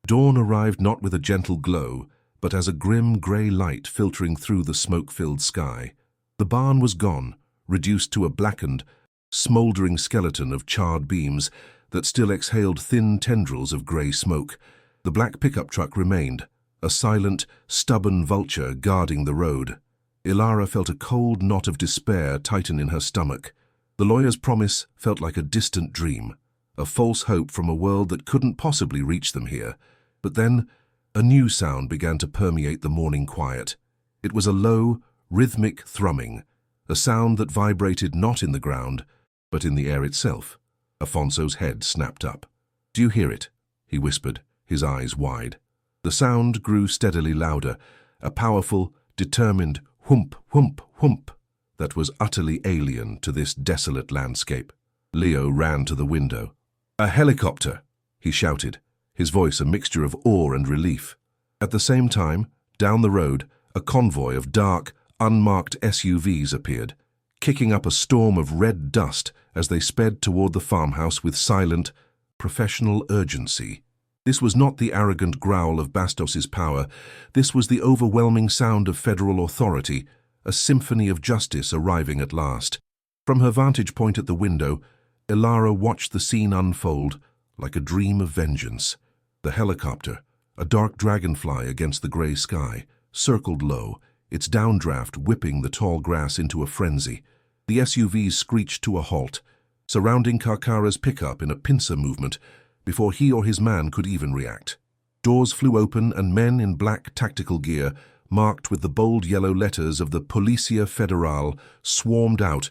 Dawn arrived not with a gentle glow, but as a grim grey light filtering through the smoke-filled sky. The barn was gone, reduced to a blackened, smouldering skeleton of charred beams that still exhaled thin tendrils of grey smoke. The black pickup truck remained, a silent, stubborn vulture guarding the road. Ilara felt a cold knot of despair tighten in her stomach. The lawyer's promise felt like a distant dream, a false hope from a world that couldn't possibly reach them here. But then, a new sound began to permeate the morning quiet. It was a low, rhythmic thrumming, a sound that vibrated not in the ground, but in the air itself. Afonso's head snapped up. "Do you hear it?" he whispered, his eyes wide. The sound grew steadily louder, a powerful, determined whoomp, whoomp, whoomp that was utterly alien to this desolate landscape. Leo ran to the window. "A helicopter!" he shouted, his voice a mixture of awe and relief. At the same time, down the road, a convoy of dark, unmarked SUVs appeared, kicking up a storm of red dust as they sped toward the farmhouse with silent, professional urgency. This was not the arrogant growl of Bastos's power. This was the overwhelming sound of federal authority, a symphony of justice arriving at last. From her vantage point at the window, Ilara watched the scene unfold like a dream of vengeance. The helicopter, a dark dragonfly against the grey sky, circled low, its downdraft whipping the tall grass into a frenzy. The SUVs screeched to a halt, surrounding Karkara's pickup in a pincer movement before he or his man could even react. Doors flew open and men in black tactical gear, marked with the bold yellow letters of the Policia Federal, swarmed out,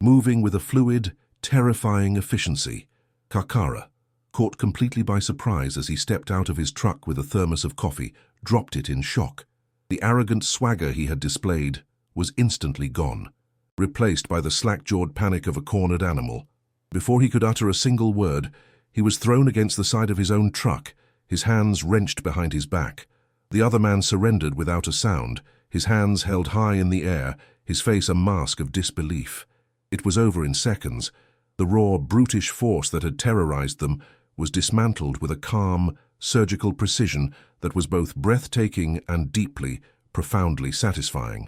moving with a fluid, terrifying efficiency. Karkara, caught completely by surprise as he stepped out of his truck with a thermos of coffee, dropped it in shock. The arrogant swagger he had displayed was instantly gone, replaced by the slack-jawed panic of a cornered animal. Before he could utter a single word, he was thrown against the side of his own truck, his hands wrenched behind his back. The other man surrendered without a sound, his hands held high in the air, his face a mask of disbelief. It was over in seconds. The raw, brutish force that had terrorized them was dismantled with a calm, surgical precision that was both breathtaking and deeply, profoundly satisfying.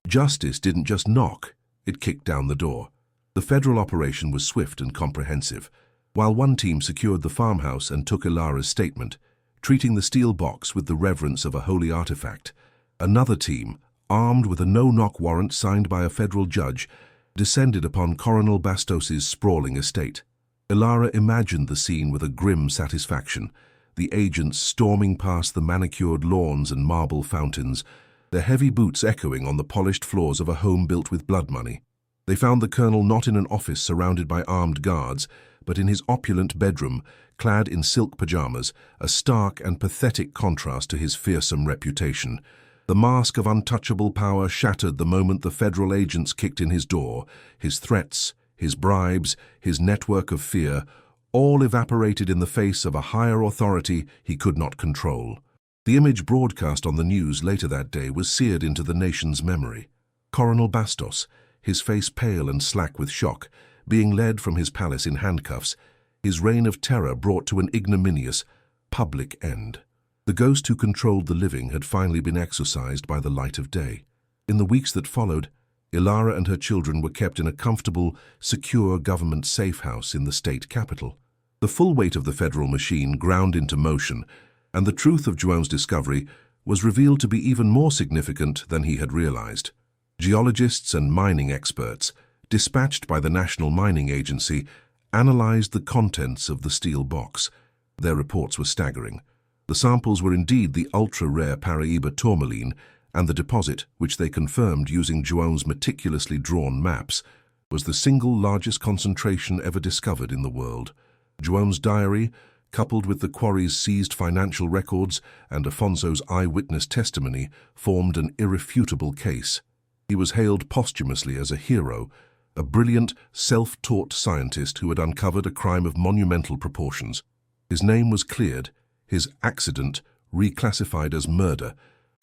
Justice didn't just knock, it kicked down the door. The federal operation was swift and comprehensive. While one team secured the farmhouse and took Ilara's statement, treating the steel box with the reverence of a holy artifact, another team, armed with a no-knock warrant signed by a federal judge, descended upon Coronel Bastos's sprawling estate. Ilara imagined the scene with a grim satisfaction, the agents storming past the manicured lawns and marble fountains, their heavy boots echoing on the polished floors of a home built with blood money. They found the colonel not in an office surrounded by armed guards, but in his opulent bedroom, clad in silk pajamas, a stark and pathetic contrast to his fearsome reputation. The mask of untouchable power shattered the moment the federal agents kicked in his door. His threats, his bribes, his network of fear, all evaporated in the face of a higher authority he could not control. The image broadcast on the news later that day was seared into the nation's memory. Coronel Bastos, his face pale and slack with shock, being led from his palace in handcuffs, his reign of terror brought to an ignominious, public end. The ghost who controlled the living had finally been exorcised by the light of day. In the weeks that followed, Ilara and her children were kept in a comfortable, secure government safe house in the state capital. The full weight of the federal machine ground into motion, and the truth of João's discovery was revealed to be even more significant than he had realized. Geologists and mining experts, dispatched by the National Mining Agency, analyzed the contents of the steel box. Their reports were staggering. The samples were indeed the ultra-rare Paraíba tourmaline, and the deposit, which they confirmed using João's meticulously drawn maps, was the single largest concentration ever discovered in the world. João's diary, coupled with the quarry's seized financial records and Afonso's eyewitness testimony, formed an irrefutable case. He was hailed posthumously as a hero, a brilliant, self-taught scientist who had uncovered a crime of monumental proportions. His name was cleared, his accident reclassified as murder,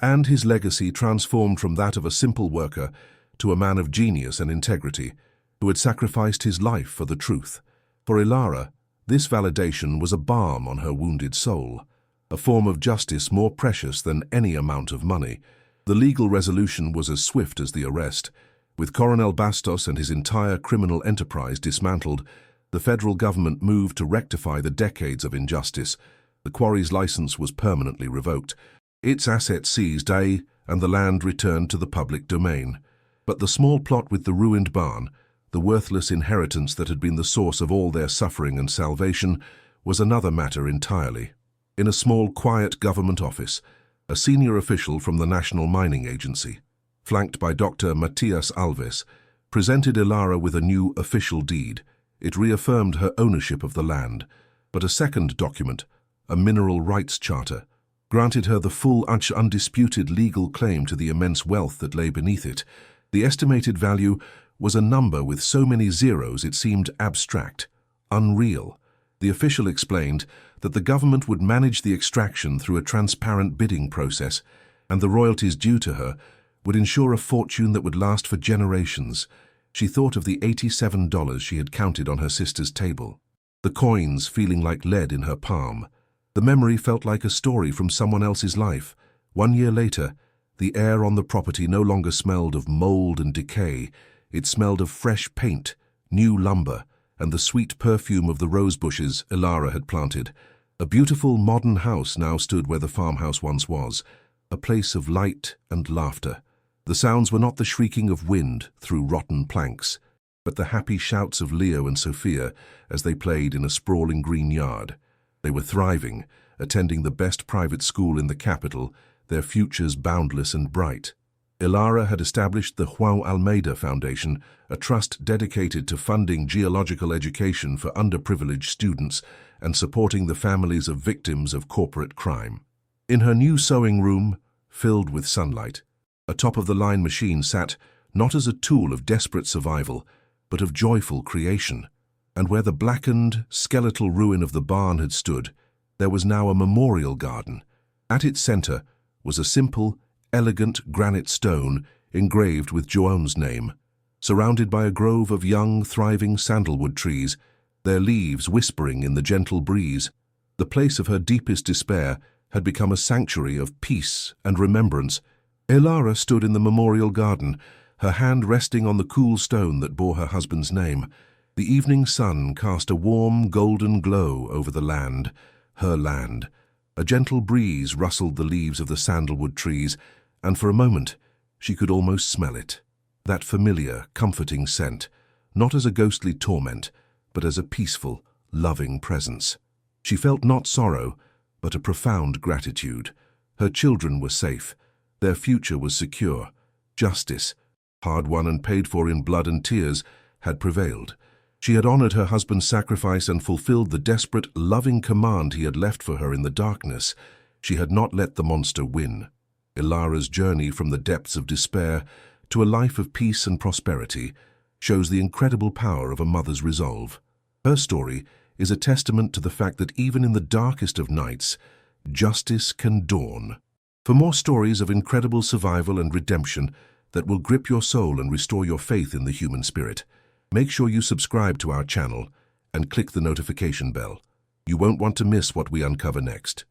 and his legacy transformed from that of a simple worker to a man of genius and integrity who had sacrificed his life for the truth. For Ilara, this validation was a balm on her wounded soul, a form of justice more precious than any amount of money. The legal resolution was as swift as the arrest. With Coronel Bastos and his entire criminal enterprise dismantled, the federal government moved to rectify the decades of injustice. The quarry's license was permanently revoked, its assets seized, and the land returned to the public domain. But the small plot with the ruined barn, the worthless inheritance that had been the source of all their suffering and salvation, was another matter entirely. In a small, quiet government office, a senior official from the National Mining Agency, flanked by Dr. Matias Alves, presented Ilara with a new official deed. It reaffirmed her ownership of the land, but a second document, a mineral rights charter, granted her the full, undisputed legal claim to the immense wealth that lay beneath it. The estimated value was a number with so many zeros it seemed abstract, unreal. The official explained that the government would manage the extraction through a transparent bidding process, and the royalties due to her would ensure a fortune that would last for generations. She thought of the $87 she had counted on her sister's table, the coins feeling like lead in her palm. The memory felt like a story from someone else's life. 1 year later, the air on the property no longer smelled of mold and decay. It smelled of fresh paint, new lumber, and the sweet perfume of the rose bushes Ilara had planted. A beautiful modern house now stood where the farmhouse once was, a place of light and laughter. The sounds were not the shrieking of wind through rotten planks, but the happy shouts of Leo and Sophia as they played in a sprawling green yard. They were thriving, attending the best private school in the capital, their futures boundless and bright. Ilara had established the Juan Almeida Foundation, a trust dedicated to funding geological education for underprivileged students and supporting the families of victims of corporate crime. In her new sewing room, filled with sunlight, a top-of-the-line machine sat not as a tool of desperate survival, but of joyful creation. And where the blackened, skeletal ruin of the barn had stood, there was now a memorial garden. At its center was a simple, elegant granite stone engraved with Joan's name, surrounded by a grove of young, thriving sandalwood trees, their leaves whispering in the gentle breeze. The place of her deepest despair had become a sanctuary of peace and remembrance. Ilara stood in the memorial garden, her hand resting on the cool stone that bore her husband's name. The evening sun cast a warm, golden glow over the land, her land. A gentle breeze rustled the leaves of the sandalwood trees, and for a moment she could almost smell it. That familiar, comforting scent, not as a ghostly torment, but as a peaceful, loving presence. She felt not sorrow, but a profound gratitude. Her children were safe. Their future was secure. Justice, hard-won and paid for in blood and tears, had prevailed. She had honored her husband's sacrifice and fulfilled the desperate, loving command he had left for her in the darkness. She had not let the monster win. Ilara's journey from the depths of despair to a life of peace and prosperity shows the incredible power of a mother's resolve. Her story is a testament to the fact that even in the darkest of nights, justice can dawn. For more stories of incredible survival and redemption that will grip your soul and restore your faith in the human spirit, make sure you subscribe to our channel and click the notification bell. You won't want to miss what we uncover next.